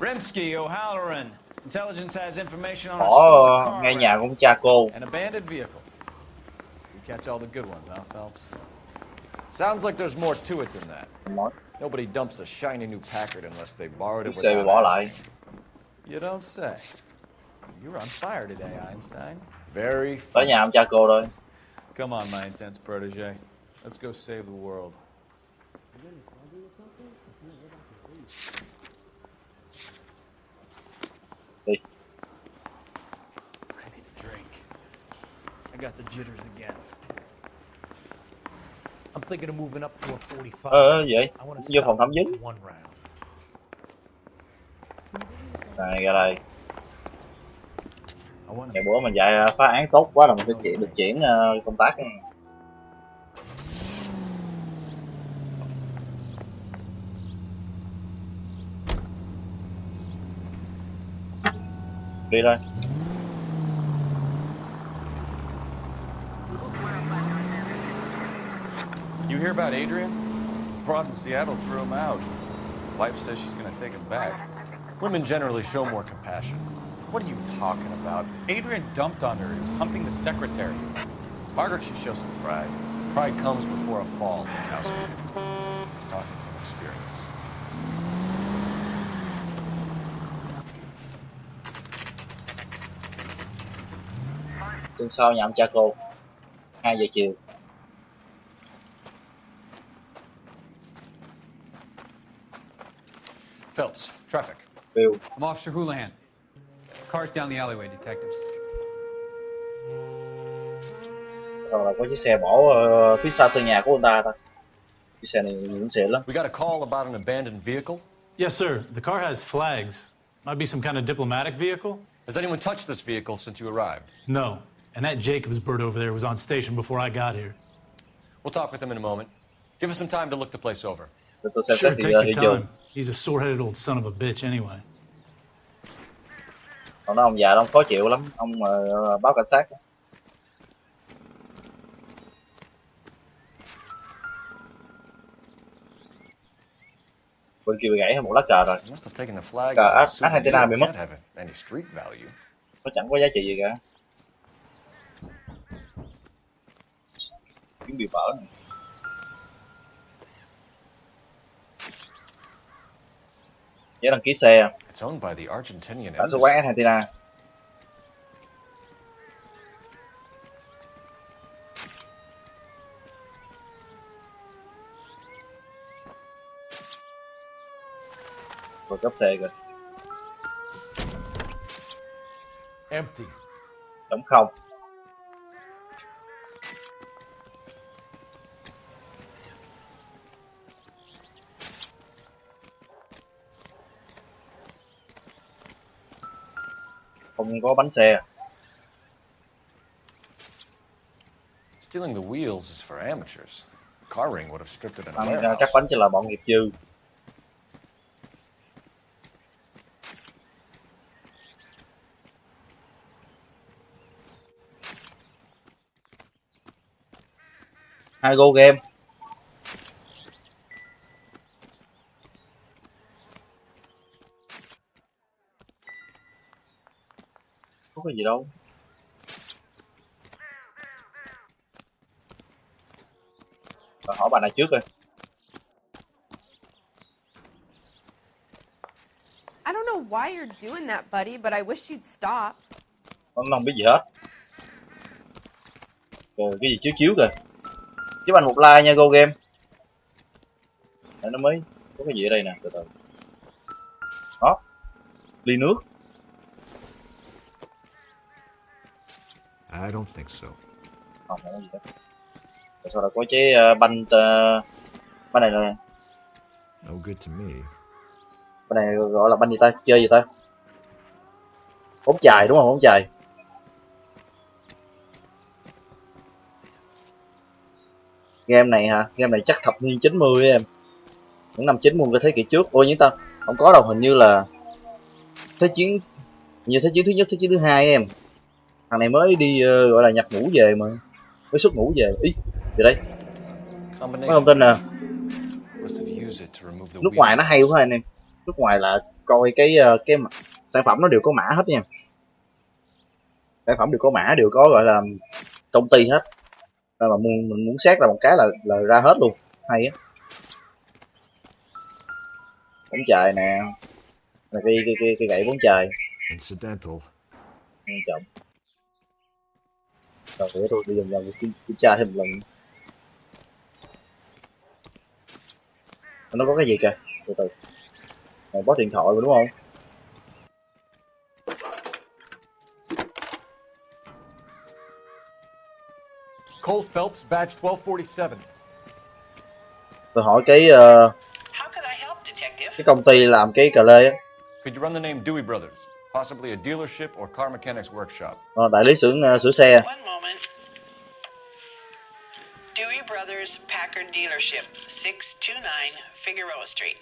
Rimsky, O'Halloran. Intelligence has information on a Bỏ stolen ngay car nhà của cha cô. An abandoned vehicle. We catch all the good ones, huh, Phelps? Sounds like there's more to it than that. Nobody dumps a shiny new Packard unless they borrowed it Chiếc xe bị without bỏ asking. lại. You don't say. You're on fire today, Einstein. Very Tới nhà ông cha cô thôi. Come on, my intense protege. Let's go save the world. Đi. I need a drink. I got the jitters again. I'm thinking of moving up to a 45. Vậy? I wanna Vô phòng stop thẩm vấn. one round. Này ra đây. Ngày bữa mình dạy phá án tốt quá là mình sẽ được chuyển công tác. Đi thôi. You hear about Adrian? Broad in Seattle threw him out. Wife says she's gonna take him back. Women generally show more compassion. What are you talking about? Adrian dumped on her. He was humping the secretary. Margaret should show some pride. Pride comes before a fall, Bukowski. Talking from experience. Tuần sau nhà ông cha cô. 2 giờ chiều. Phelps, traffic. Bill. I'm Officer Houlihan. Car's down the alleyway, detectives. Sau là có chiếc xe bỏ phía sau sân nhà của ông ta thôi. Chiếc xe này cũng xịn lắm. We got a call about an abandoned vehicle. Yes, sir. The car has flags. Might be some kind of diplomatic vehicle. Has anyone touched this vehicle since you arrived? No. And that Jacobs bird over there was on station before I got here. We'll talk with him in a moment. Give us some time to look the place over. Sure, take your time. He's a sore-headed old son of a bitch anyway. Còn đó ông già đó ông khó chịu lắm, ông báo cảnh sát. Bên kia bị gãy một lá cờ rồi. Cờ Argentina bị mất. Nó chẳng có giá trị gì cả. Chúng bị vỡ này. Giấy đăng ký xe. Đại sứ quán Argentina. Vừa cấp xe kìa. Empty. Trống không. Không có bánh xe. Stealing the wheels is for amateurs. The car ring would have stripped it in a warehouse. Cắt bánh chỉ là bọn nghiệp dư. Hai go game. Có cái gì đâu. Bạn hỏi bà này trước rồi. I don't know why you're doing that, buddy, but I wish you'd stop. Nó không biết gì hết. Rồi, cái gì chiếu kìa. Giúp anh một like nha, go game. Để nó mới có cái gì ở đây nè, từ từ. Đó. Ly nước. I don't think so. Không có gì hết. Rồi sau đó có chế banh banh này No good to me. Banh này gọi là banh gì ta? Chơi gì ta? Bóng chày đúng không? Bóng chày. Game này hả? Game này chắc thập niên 90 em. Những năm 90 cái thế kỷ trước. Ôi những ta không có đâu, hình như là thế chiến, như thế chiến thứ nhất, thế chiến thứ hai em. Thằng này mới đi gọi là nhập ngũ về mà, mới xuất ngũ về. Ý gì đây? Có thông tin nè. Nước ngoài nó hay quá anh em. Nước ngoài là coi cái sản phẩm nó đều có mã hết nha. Sản phẩm đều có mã, đều có gọi là công ty hết. Nên mà mình muốn xét là một cái là ra hết luôn. Hay á. Bóng chày nè. Là cái gậy bóng chày. Incidental. Quan trọng. Rồi để tôi đi vòng kiểm tra thêm một lần. Nó có cái gì kìa? Từ từ. Này bó điện thoại rồi đúng không? Cole Phelps, badge 1247. Tôi hỏi cái công ty làm cái cà lê á. Could you run the name Dewey Brothers? Possibly a dealership or car mechanics workshop. Đại lý xưởng sửa xe. One moment. Dewey Brothers Packard Dealership, 629 Figueroa Street.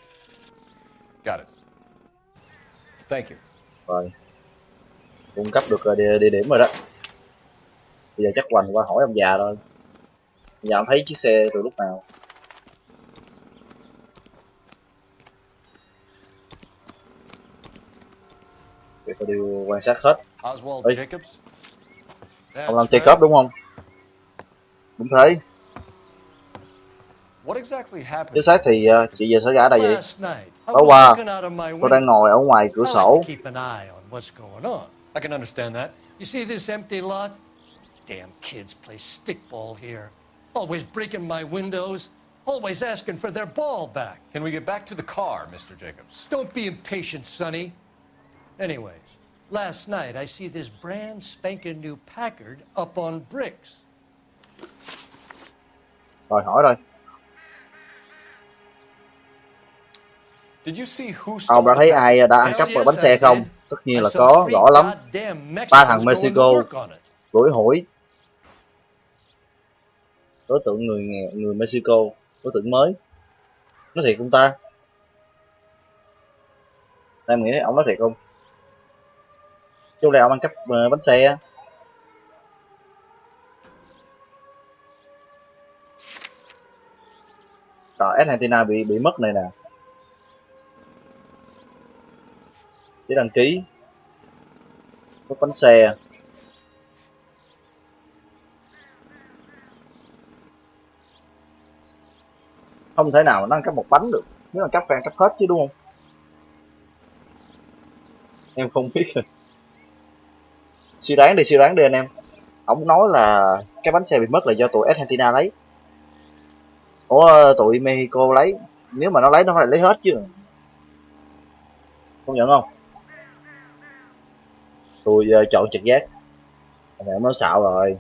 Got it. Thank you. Rồi. Cung cấp được địa điểm rồi đó. Bây giờ chắc hoành qua hỏi ông già thôi. Ông già ông thấy chiếc xe từ lúc nào? Để tôi đi quan sát hết. Oswald Ê, Jacobs? ông làm Jacob đúng không? Đúng thế. What exactly happened? Chính xác thì chị vừa xảy ra đây vậy? Tối qua tôi đang ngồi ở ngoài cửa sổ. Keep an eye on what's going on. I can understand that. You see this empty lot? Damn kids play stickball here. Always breaking my windows. Always asking for their ball back. Can we get back to the car, Mr. Jacobs? Don't be impatient, Sonny. Anyways, last night I see this brand spanking new Packard up on bricks. Rồi hỏi rồi. Ông đã thấy ai đã ăn cắp vào bánh xe không? Tất nhiên là có, rõ lắm. 3 thằng Mexico đuổi hủi. Đối tượng người Mexico, đối tượng mới. Nói thiệt không ta? Em nghĩ ông nói thiệt không? Chú này ông ăn cắp bánh xe. Rồi Argentina bị mất này nè. Chỉ đăng ký. Có bánh xe. Không thể nào nó ăn cắp một bánh được. Nếu ăn cắp phải ăn cắp hết chứ đúng không? Em không biết rồi. Suy đoán đi anh em. Ông nói là cái bánh xe bị mất là do tụi Argentina lấy. Ủa tụi Mexico lấy. Nếu mà nó lấy nó phải lấy hết chứ. Không nhận không? Tôi chọn trực giác. Này ông nói xạo rồi.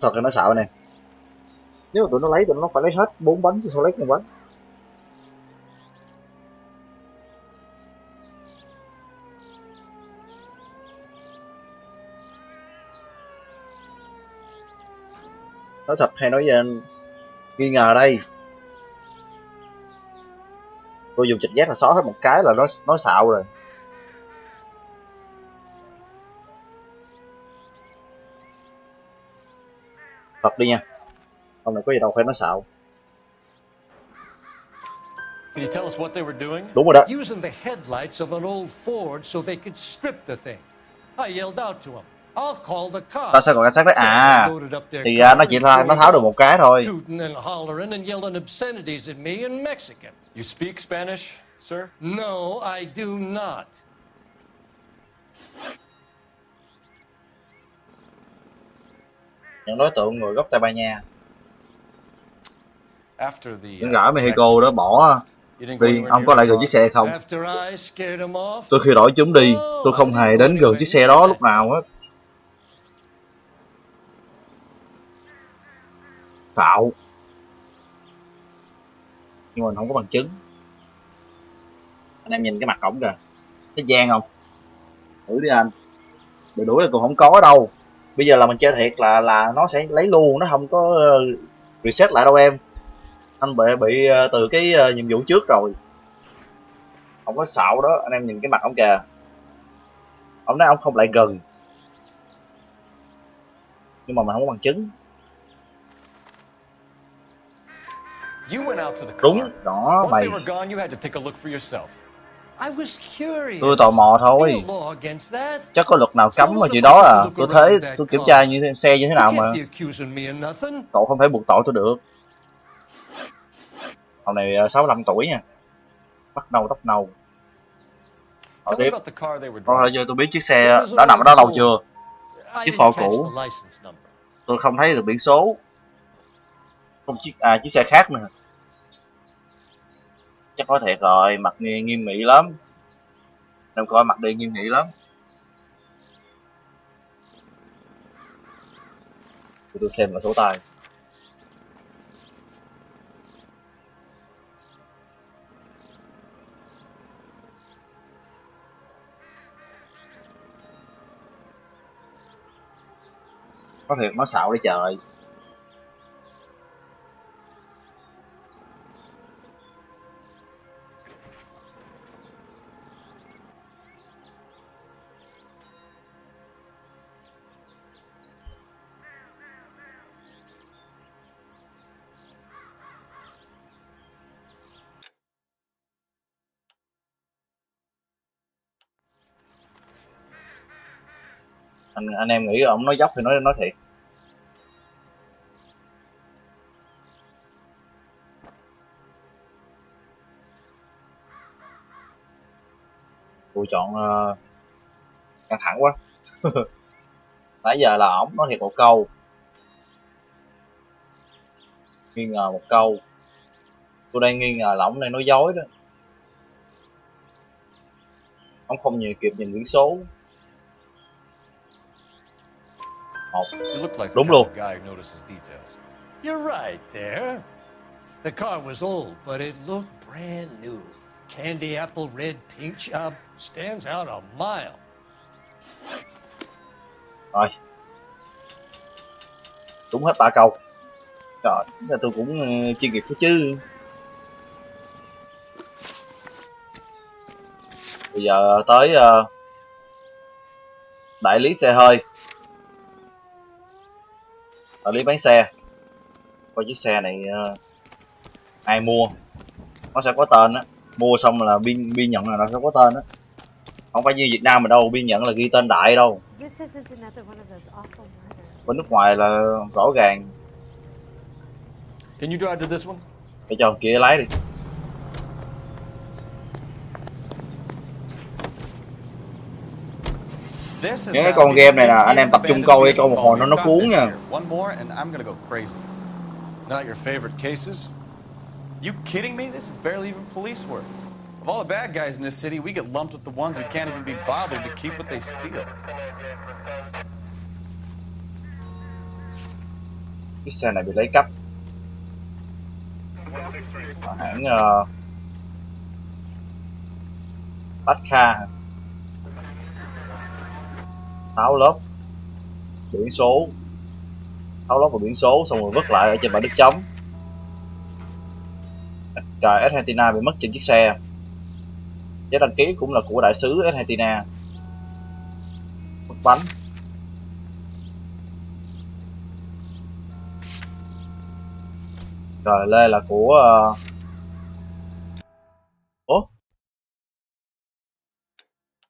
Thật là nó xạo nè. Nếu mà tụi nó lấy tụi nó phải lấy hết 4 bánh chứ sao lấy con bánh. Nói thật hay nói nghi ngờ đây. Tôi dùng trực giác là xóa hết một cái là nó xạo rồi. Thật đi nha. Hôm nay có gì đâu phải nói xạo. Can you tell us what they were doing? Đúng rồi đó. Using the headlights of an old Ford so they could strip the thing. I yelled out to them. I'll call the cops. Ta sao còn cảnh sát đấy à? Thì ra nó chỉ là nó tháo được một cái thôi. Tooting and hollering and yelling obscenities at me in Mexican. You speak Spanish, sir? No, I do not. Những đối tượng người gốc Tây Ban Nha. Những gã Mexico đó bỏ đi, ông có lại gần chiếc xe không? Tôi khi đổi chúng đi, tôi không hề đến gần chiếc xe đó lúc nào hết. xạo, nhưng mà không có bằng chứng. Anh em nhìn cái mặt ổng kìa, thấy gian không? Thử đi anh. Đuổi đuổi là còn không có đâu. Bây giờ là mình chơi thiệt là nó sẽ lấy luôn, nó không có reset lại đâu em. Anh bị từ cái nhiệm vụ trước rồi, không có xạo đó. Anh em nhìn cái mặt ổng kìa, ổng nói ổng không lại gần, nhưng mà mình không có bằng chứng. You went out to the car. Đúng đó Once mày. they were gone, you had to take a look for yourself. I was curious. Tôi tò mò thôi. No law against that. Chắc có luật nào cấm mà chuyện đó à? Tôi thấy tôi kiểm tra như xe như thế nào mà. Cậu không thể buộc tội tôi được. Cậu này 65 tuổi nha, bắt nâu tóc nâu. Hỏi tiếp. Thôi giờ tôi biết chiếc xe đã nằm ở đó lâu chưa? Chiếc Ford cũ. Tôi không thấy được biển số. Không chiếc xe khác nữa. Chắc có thiệt rồi, mặt nghiêm nghị lắm. Em coi mặt đi nghiêm nghị lắm. Tôi xem là số tay. Có thiệt nó xạo đấy trời. Anh em nghĩ ổng nói dốc thì nói thiệt. Tôi chọn căng thẳng quá. Nãy giờ là ổng nói thiệt một câu, nghi ngờ một câu. Tôi đang nghi ngờ là ổng đang nói dối đó. Ổng không kịp nhìn biển số. Đúng luôn. You're right there. The car was old, but it looked brand new. Candy apple red paint job stands out a mile. Rồi. Đúng hết 3 câu. Trời, tôi cũng chuyên nghiệp đó chứ. Bây giờ tới đại lý xe hơi. Đại lý bán xe. Coi chiếc xe này ai mua. Nó sẽ có tên á. Mua xong là biên nhận là nó sẽ có tên á. Không phải như Việt Nam mình đâu, biên nhận là ghi tên đại đâu. Bên nước ngoài là rõ ràng. Can you drive to this one? Để cho kia lái đi. Cái con game này nè, anh em tập trung coi một hồi nó cuốn nha. One more and I'm gonna go crazy. Not your favorite cases? You kidding me? This is barely even police work. Of all the bad guys in this city, we get lumped with the ones who can't even be bothered to keep what they steal. Cái xe này bị lấy cắp. Hãng Kha. Tháo lớp biển số, tháo lớp vào biển số xong rồi vứt lại ở trên bãi đất trống. Trời, Argentina bị mất trên chiếc xe. Giấy đăng ký cũng là của đại sứ Argentina. Mất bánh. Rồi lê là của ủa?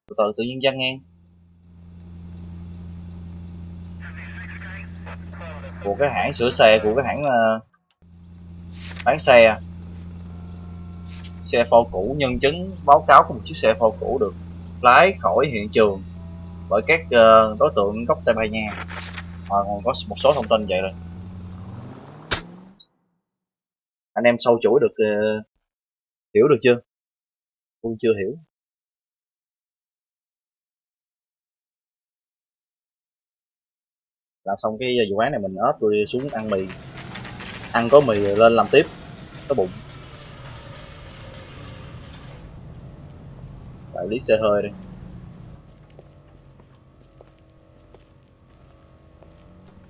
Từ từ tự nhiên văng ngang. Của cái hãng sửa xe, của cái hãng bán xe. Xe Ford cũ, nhân chứng báo cáo có một chiếc xe Ford cũ được lái khỏi hiện trường bởi các đối tượng gốc Tây Ban Nha. Còn có một số thông tin vậy rồi. Anh em sâu chuỗi được hiểu được chưa? Tôi chưa hiểu. Làm xong cái vụ án này mình ốp tôi xuống ăn mì. Ăn có mì rồi lên làm tiếp, có bụng. Đại lý xe hơi đi.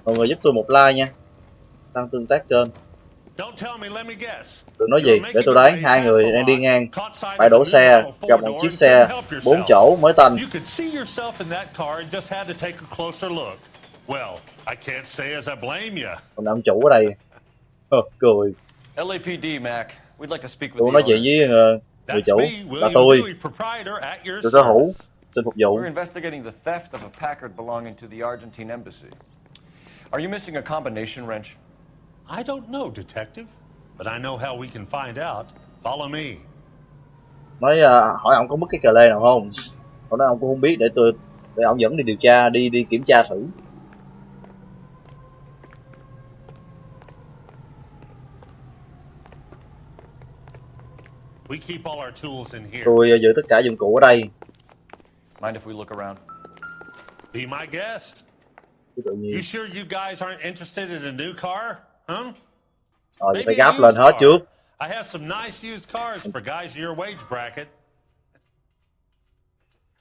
Mọi người giúp tôi một like nha, tăng tương tác kênh. Đừng nói gì, để tôi đoán. Hai người đang đi ngang bãi đổ xe, gặp một chiếc xe 4 chỗ mới tanh. Còn ông chủ ở đây cười. LAPD, Mac. We'd like to speak with Tôi the nói chuyện owner. với người chủ là tôi sở hữu, xin phục vụ. We're investigating the theft of a Packard belonging to the Argentine embassy. Are you missing a combination wrench? I don't know, detective, but I know how we can find out. Follow me. Nói hỏi ông có mất cái cờ lê nào không? Ông nói ông cũng không biết, để ông dẫn đi điều tra, đi kiểm tra thử. We keep all our tools in here. Tôi giữ tất cả dụng cụ ở đây. Mind if we look around? Be my guest. You sure you guys aren't interested in a new car? Huh? Rồi phải gáp lên hết trước. I have some nice used cars for guys in your wage bracket.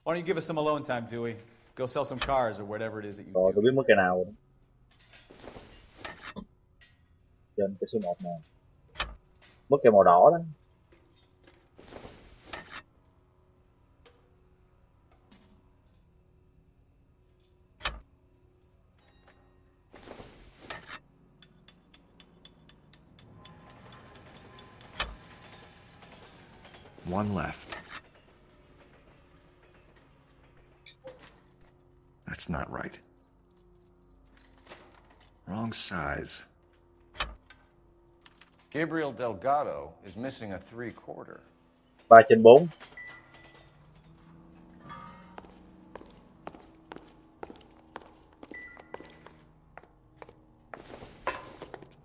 Why don't you give us some alone time, Dewey? Go sell some cars or whatever it is that you Rồi tôi biết mất cái nào rồi. Trên cái số 1 nè. Mất cái màu đỏ đó. One left. That's not right. Wrong size. Gabriel Delgado is missing a 3/4. 3/4.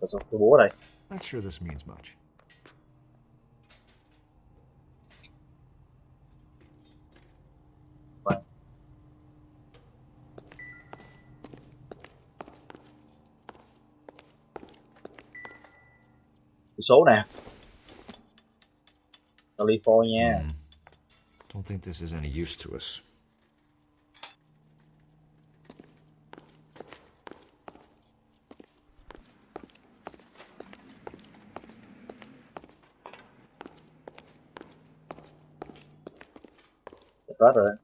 Và sao cái búa đây? Not sure this means much. Số nè, California. Don't think this is any use to us. Hết rồi.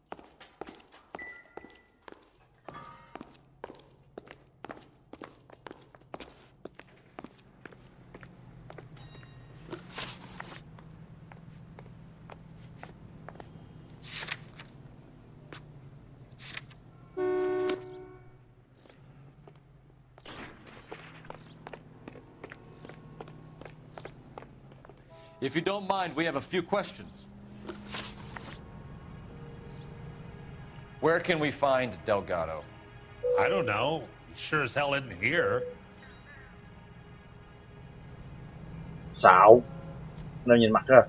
If you don't mind, we have a few questions. Where can we find Delgado? I don't know. He sure as hell isn't here. Xạo. Nó nhìn mặt ra.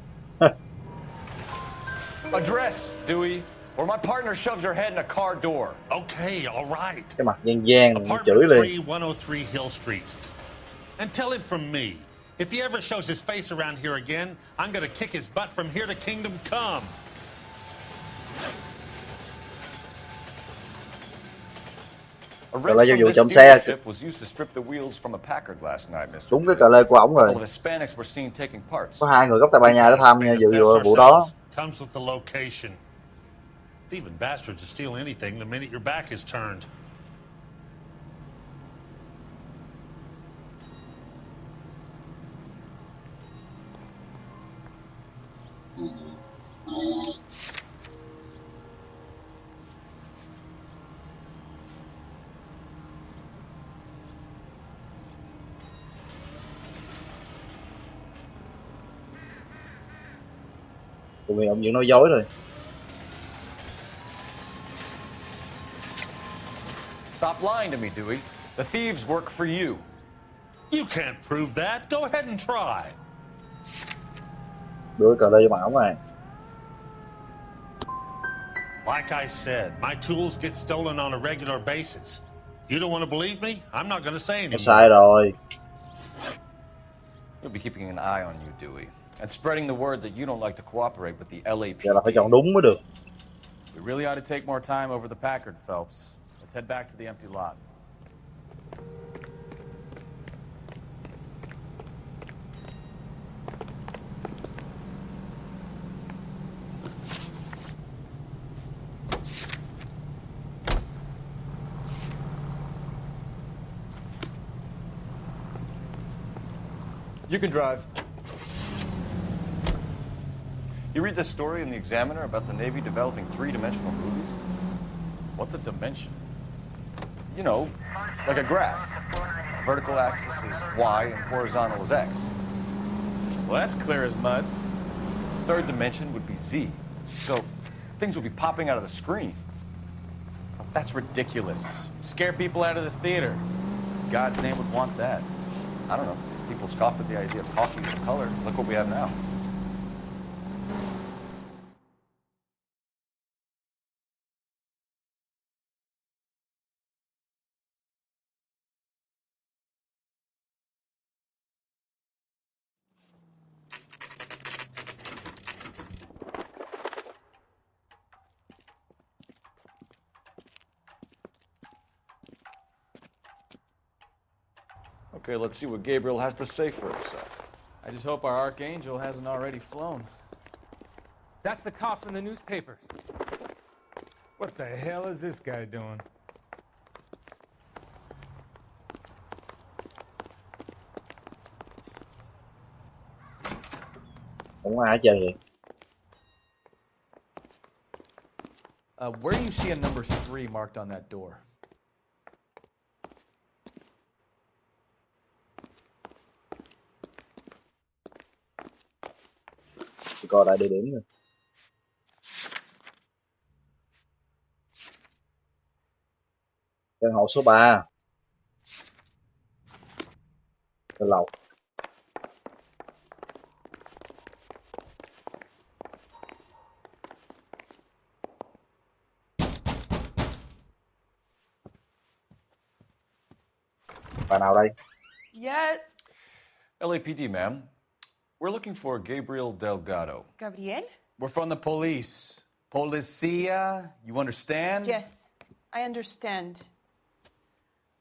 Address, Dewey, or my partner shoves your head in a car door. Okay, all right. Cái mặt gian chửi Apartment lên. 3103 Hill Street. And tell him from me, if he ever shows his face around here again, I'm gonna kick his butt from here to Kingdom Come. A Cờ lê wrench cho from vụ this trộm xe. dealership was used to strip the wheels from a Packard last night, Mr. Đúng cái cờ lê của ổng A couple rồi. of Hispanics were seen taking parts. Có 2 người gốc Tây Ban Nha đã tham dự vụ đó. Comes with the location. Thieving bastards will steal anything the minute your back is turned. Tụi mình ông vẫn nói dối rồi. Stop lying to me, Dewey. The thieves work for you. You can't prove that. Go ahead and try. Đưa cờ lê cho mặt ổng này. Like I said, my tools get stolen on a regular basis. You don't want to believe me? I'm not going to say Nó anymore. sai rồi. We'll be keeping an eye on you, Dewey. And spreading the word that you don't like to cooperate with the LAPD. Giờ là phải chọn đúng mới được. We really ought to take more time over the Packard, Phelps. Let's head back to the empty lot. You can drive. You read this story in the Examiner about the Navy developing three-dimensional movies? What's a dimension? You know, like a graph. Vertical axis is Y and horizontal is X. Well, that's clear as mud. Third dimension would be Z. So things would be popping out of the screen. That's ridiculous. Scare people out of the theater. God's name would want that. I don't know. People scoffed at the idea of talking in color. Look what we have now. Okay, let's see what Gabriel has to say for himself. I just hope our archangel hasn't already flown. That's the cop from the newspapers. What the hell is this guy doing? Không có ai hết trơn vậy. Where do you see a number 3 marked on that door? Coi lại địa điểm rồi. Căn hộ số 3. Trên lầu. Bà nào đây? Yes. LAPD, ma'am. We're looking for Gabriel Delgado. Gabriel? We're from the police. Policia, you understand? Yes, I understand.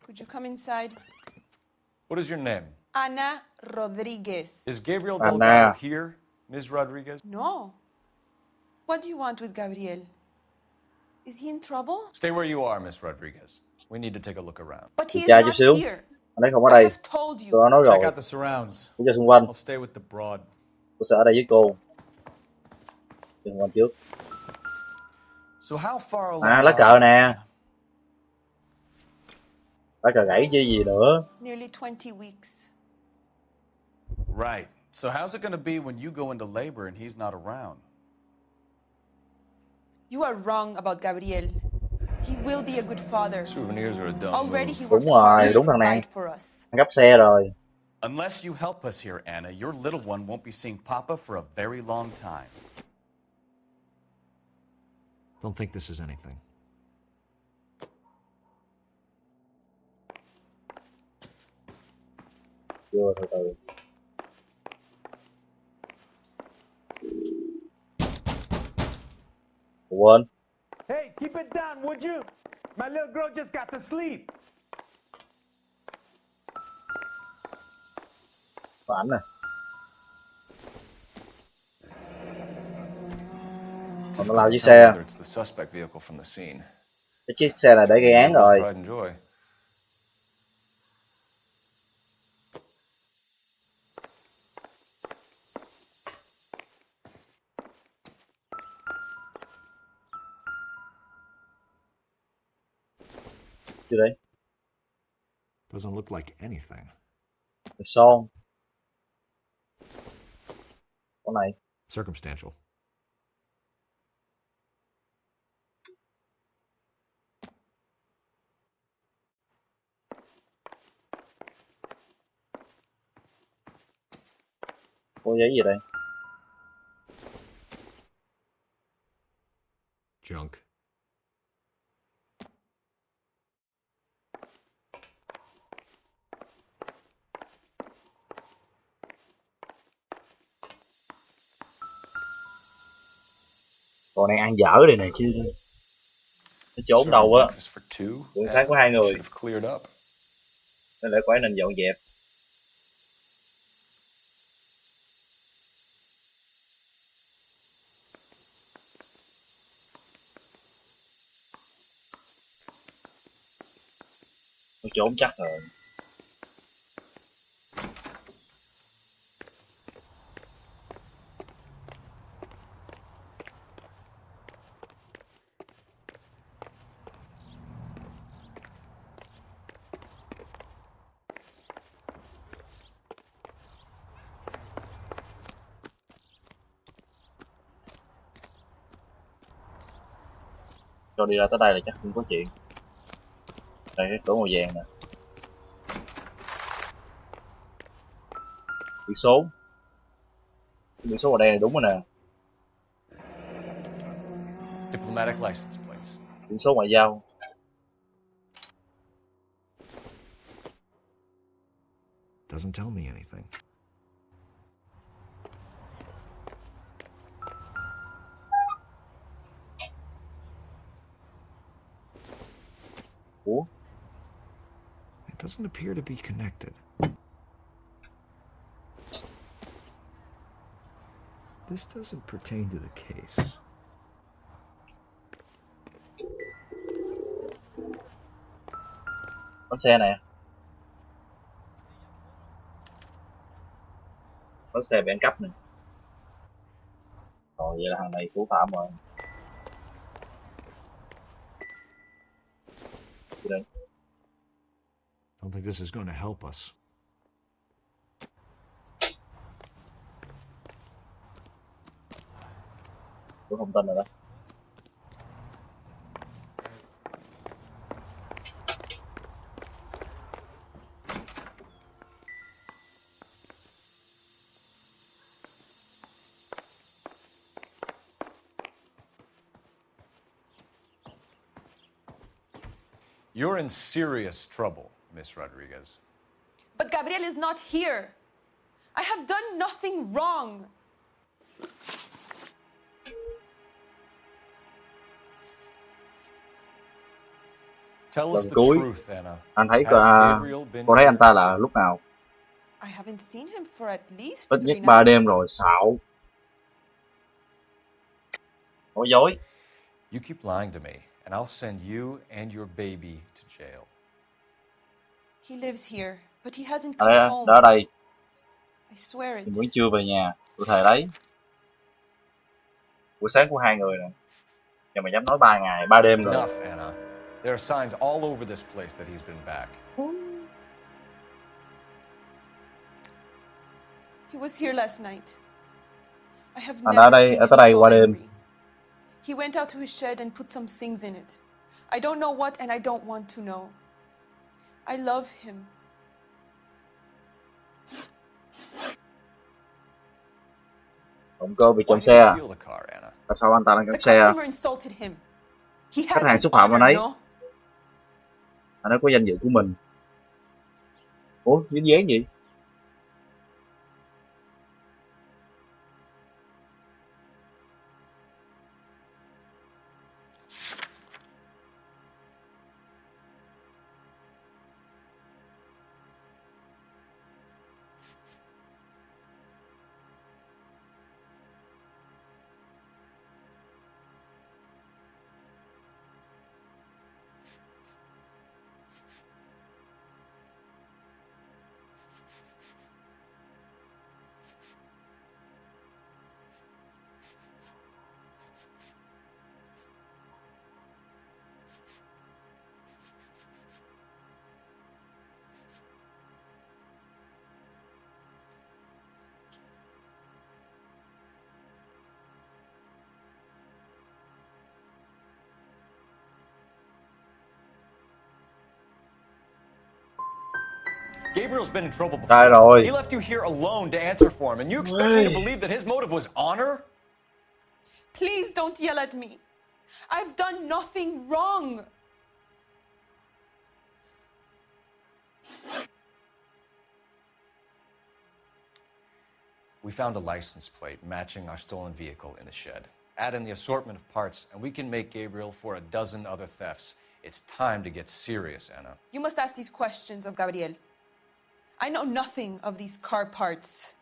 Could you come inside? What is your name? Ana Rodriguez. Is Gabriel Anna. Delgado here, Ms. Rodriguez? No. What do you want with Gabriel? Is he in trouble? Stay where you are, Ms. Rodriguez. We need to take a look around. But he is Cha chút not xíu. here. Anh ấy không ở I đây. have told you. Tôi đã nói rồi. Check out the surrounds. Tôi cho xung quanh. I'll stay with the broad. Tôi sẽ ở đây với cô. Xung quanh trước. So how far along? À, lá cờ nè. Lá cờ gãy chứ gì nữa. Nearly 20 weeks. Right. So how's it going to be when you go into labor and he's not around? You are wrong about Gabriel. He will be a good father. Souvenirs are a dumb Already move. he Đúng works rồi, hard đúng to thằng này. provide for us. Gấp xe rồi. Unless you help us here, Anna, your little one won't be seeing Papa for a very long time. Don't think this is anything. Chưa, từ từ. Quên. Hey, keep it down, would you? My little girl just got to sleep. Có ảnh nè. Còn nó lao chiếc xe. It's the suspect vehicle from the scene. Cái chiếc xe này để gây án rồi. Pride and joy. Gì đấy? Doesn't look like anything. Cái son. Con này. Circumstantial. Có giấy gì đây? Junk. Còn đang ăn dở đây này chứ. Nó trốn đâu á. Buổi sáng có 2 người. Nên lẽ phải nên dọn dẹp. Nó trốn chắc rồi. Cho đi ra tới đây là chắc không có chuyện. Đây cái cửa màu vàng nè. Biển số. Biển số màu đen này đúng rồi nè. Diplomatic license plates. Biển số ngoại giao. Doesn't tell me anything. Ủa? It doesn't appear to be connected. This doesn't pertain to the case. Có xe nè. Có xe bị ăn cắp nè. Rồi vậy là thằng này thủ phạm rồi. Đây. Don't think this is going to help us. Có thông tin rồi đó. You're in serious trouble, Miss Rodriguez. But Gabriel is not here. I have done nothing wrong. Tell us Lần the cuối truth, Anna. anh thấy Has Gabriel been cô thấy anh ta là lúc nào? I haven't seen him for at least Ít nhất 3 3 đêm nights. rồi, xạo. Nói dối. You keep lying to me, and I'll send you and your baby to jail. He lives here, but he hasn't Ở come đây, home. đó ở đây. I swear it. Mình vẫn chưa về nhà. Tôi thề đấy. Buổi sáng của 2 người nè. Giờ mà dám nói 3 ngày, 3 đêm rồi. Enough, Anna. There are signs all over this place that he's been back. He was here last night. I have Anh never ở đây, seen ở him tới đây so qua đêm. angry. He went out to his shed and put some things in it. I don't know what and I don't want to know. I love him. Động cơ bị Why trộm did xe he à? steal the car, Anna? Tại sao anh ta đang The trộm xe à? customer insulted him. He Khách has hàng his xúc phạm anh ấy. honor, no? Anh ấy có danh dự của mình. Ủa, dính dáng gì? Gabriel's been in trouble Sai before. rồi. He left you here alone to answer for him, and you expect me to believe that his motive was honor? Please don't yell at me. I've done nothing wrong. We found a license plate matching our stolen vehicle in the shed. Add in the assortment of parts, and we can make Gabriel for a dozen other thefts. It's time to get serious, Anna. You must ask these questions of Gabriel. I know nothing of these car parts.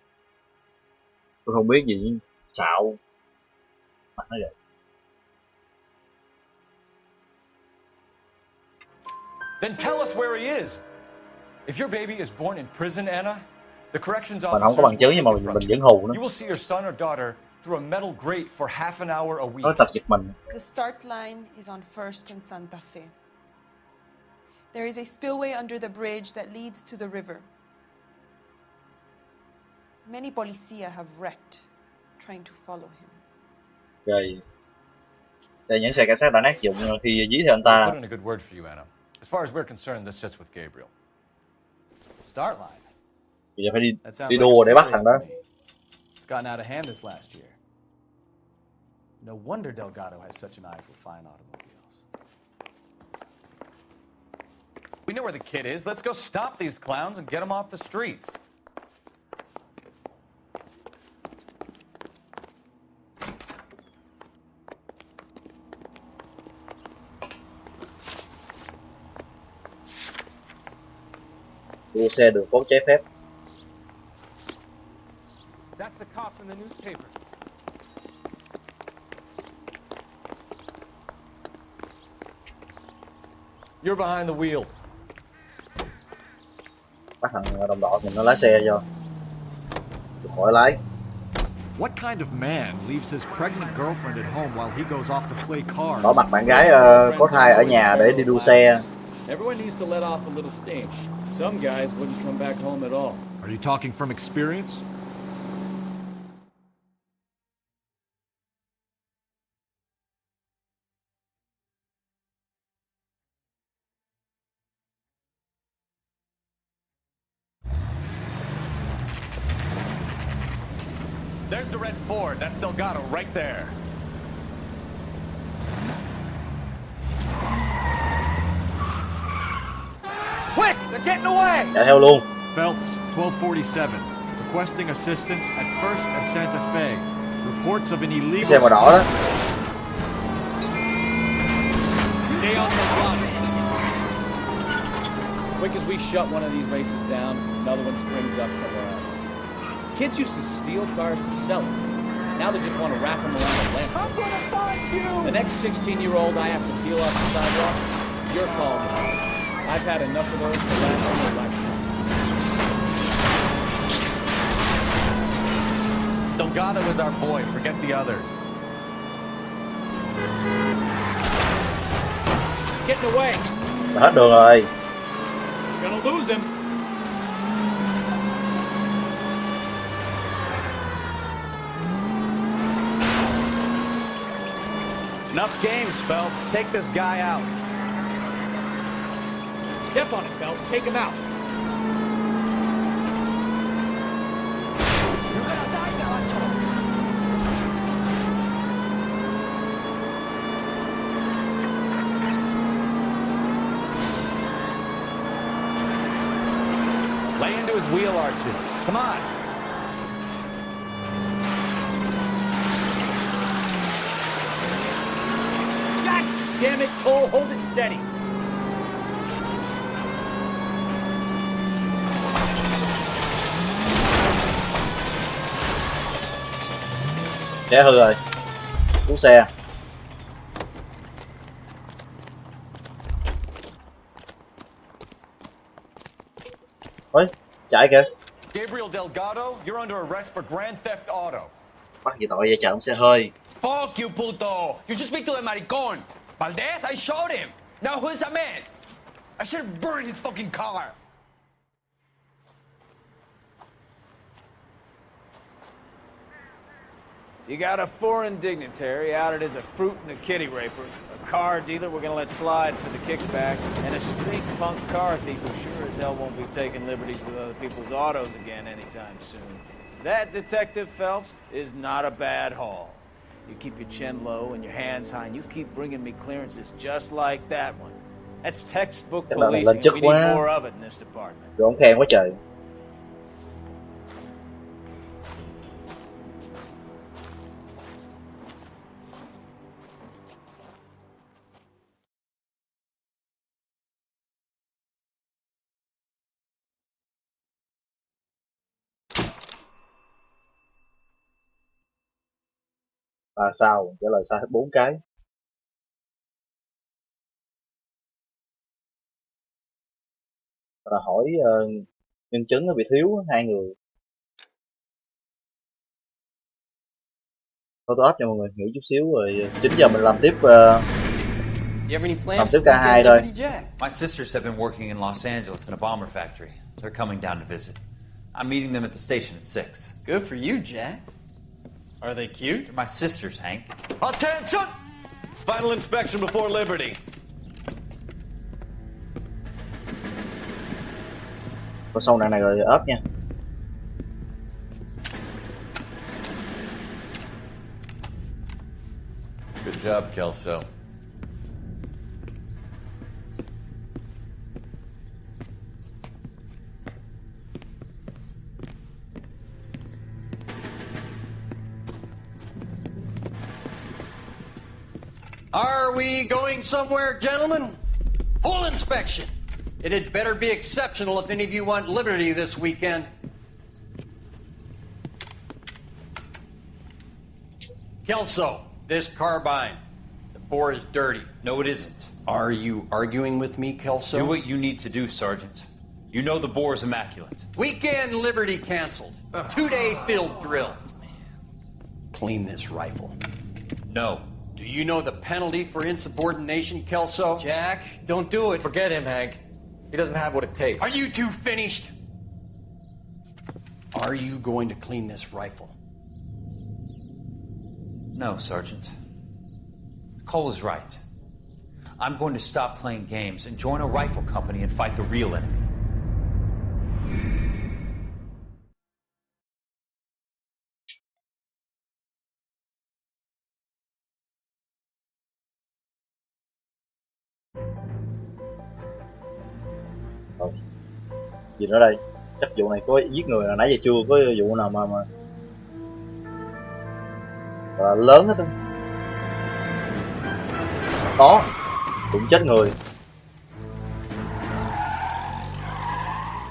Tôi không biết gì. Xạo. Mặt nó vậy. Then tell us where he is. If your baby is born in prison, Anna, the corrections Mình không có officers bằng chứng will nhưng mà take it from mình vẫn you. hù nó. You will see your son or daughter through a metal grate for half an hour a week. Nó tật giật mình. The start line is on 1st and Santa Fe. There is a spillway under the bridge that leads to the river. Many policia have wrecked trying to follow him. Rồi. Đây những xe cảnh sát đã nát dụng khi dí theo anh ta. I'll put in a good word for you, Anna. As far as we're concerned, this sits with Gabriel. Start line. Bây giờ phải That sounds đi like a đua để bắt street thằng race đó. to me. It's gotten out of hand this last year. No wonder Delgado has such an eye for fine automobiles. We know where the kid is. Let's go stop these clowns and get them off the streets. Đua xe đường phố trái phép. That's the cop from the newspaper. You're behind the wheel. Bắt thằng đồng đội mình nó lái xe cho. Được khỏi lái. What kind of man leaves his pregnant girlfriend at home while he goes off to play cards? Bỏ mặt bạn gái có thai ở nhà để đi đua xe. Everyone needs to let off a little steam. Some guys wouldn't come back home at all. Are you talking from experience? There's the red Ford. That's Delgado right there. Quick! They're getting away! Chạy theo luôn. Phelps, 1247. Requesting assistance at 1st and Santa Fe. Reports of an illegal... Xe màu đỏ đó. Stay on the run. Quick as we shut one of these races down, another one springs up somewhere else. Kids used to steal cars to sell them. Now they just want to wrap them around a lamp. I'm gonna find you! The next 16-year-old I have to deal off the sidewalk, you're calling me. I've had enough of those to last all my lifetime. Delgado is our boy. Forget the others. He's getting away. Hết đường rồi. Gonna lose him. Enough games, Phelps. Take this guy out. Step on it, Phelps. Take him out. Lay into his wheel arches. Come on. God damn it, Cole. Hold it steady. Xe hư rồi. Cứu xe. Ôi, chạy kìa. Gabriel Delgado, you're under arrest for grand theft auto. Bắt gì tội vậy, chậm xe hơi. Fuck you, puto! You should speak to the maricon! Valdez, I shot him! Now who's a man? I should have burned his fucking car! You got a foreign dignitary outed as a fruit and a kitty raper, a car dealer we're gonna let slide for the kickbacks, and a street punk car thief who sure as hell won't be taking liberties with other people's autos again anytime soon. That, Detective Phelps, is not a bad haul. You keep your chin low and your hands high, and you keep bringing me clearances just like that one. That's textbook Cái lần này policing, lên chức and we need quá. more of it in this department. Rồi ông khen quá trời. À sao? Trả lời sai hết 4 cái. Rồi hỏi nhân chứng nó bị thiếu 2 người. Thôi tôi áp cho mọi người nghỉ chút xíu rồi 9 giờ mình làm tiếp làm tiếp ca 2 thôi. My sisters have been working in Los Angeles in a bomber factory. They're coming down to visit. I'm meeting them at the station at 6. Good for you, Jack. Are they cute? They're my sisters, Hank. Attention! Final inspection before liberty. Có xong đằng này rồi ốp nha. Good job, Kelso. Are we going somewhere, gentlemen? Full inspection. It had better be exceptional if any of you want liberty this weekend. Kelso, this carbine. The bore is dirty. No, it isn't. Are you arguing with me, Kelso? Do what you need to do, Sergeant. You know the bore is immaculate. Weekend liberty canceled. 2-day field drill. Clean this rifle. No. Do you know the penalty for insubordination, Kelso? Jack, don't do it. Forget him, Hank. He doesn't have what it takes. Are you two finished? Are you going to clean this rifle? No, Sergeant. Cole is right. I'm going to stop playing games and join a rifle company and fight the real enemy. Gì nữa đây? Chắc vụ này có giết người là nãy giờ chưa có vụ nào mà lớn hết á. Có, cũng chết người.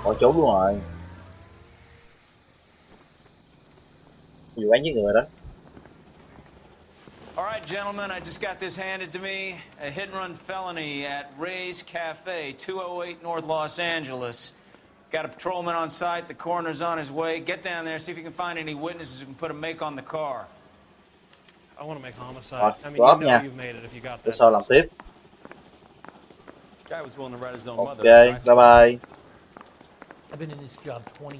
Bỏ trốn luôn rồi. Vụ án giết người đó. All right, gentlemen, I just got this handed to me. A hit and run felony at Ray's Cafe, 208 North Los Angeles. Got a patrolman on site. The coroner's on his way. Get down there, see if you can find any witnesses who can put a make on the car. I want to make homicide. Rồi, I mean, drop you know nha. you've made it if you got Để that. sau làm tiếp. This guy was willing to write his own Ok, mother. bye bye. I've been in this job 20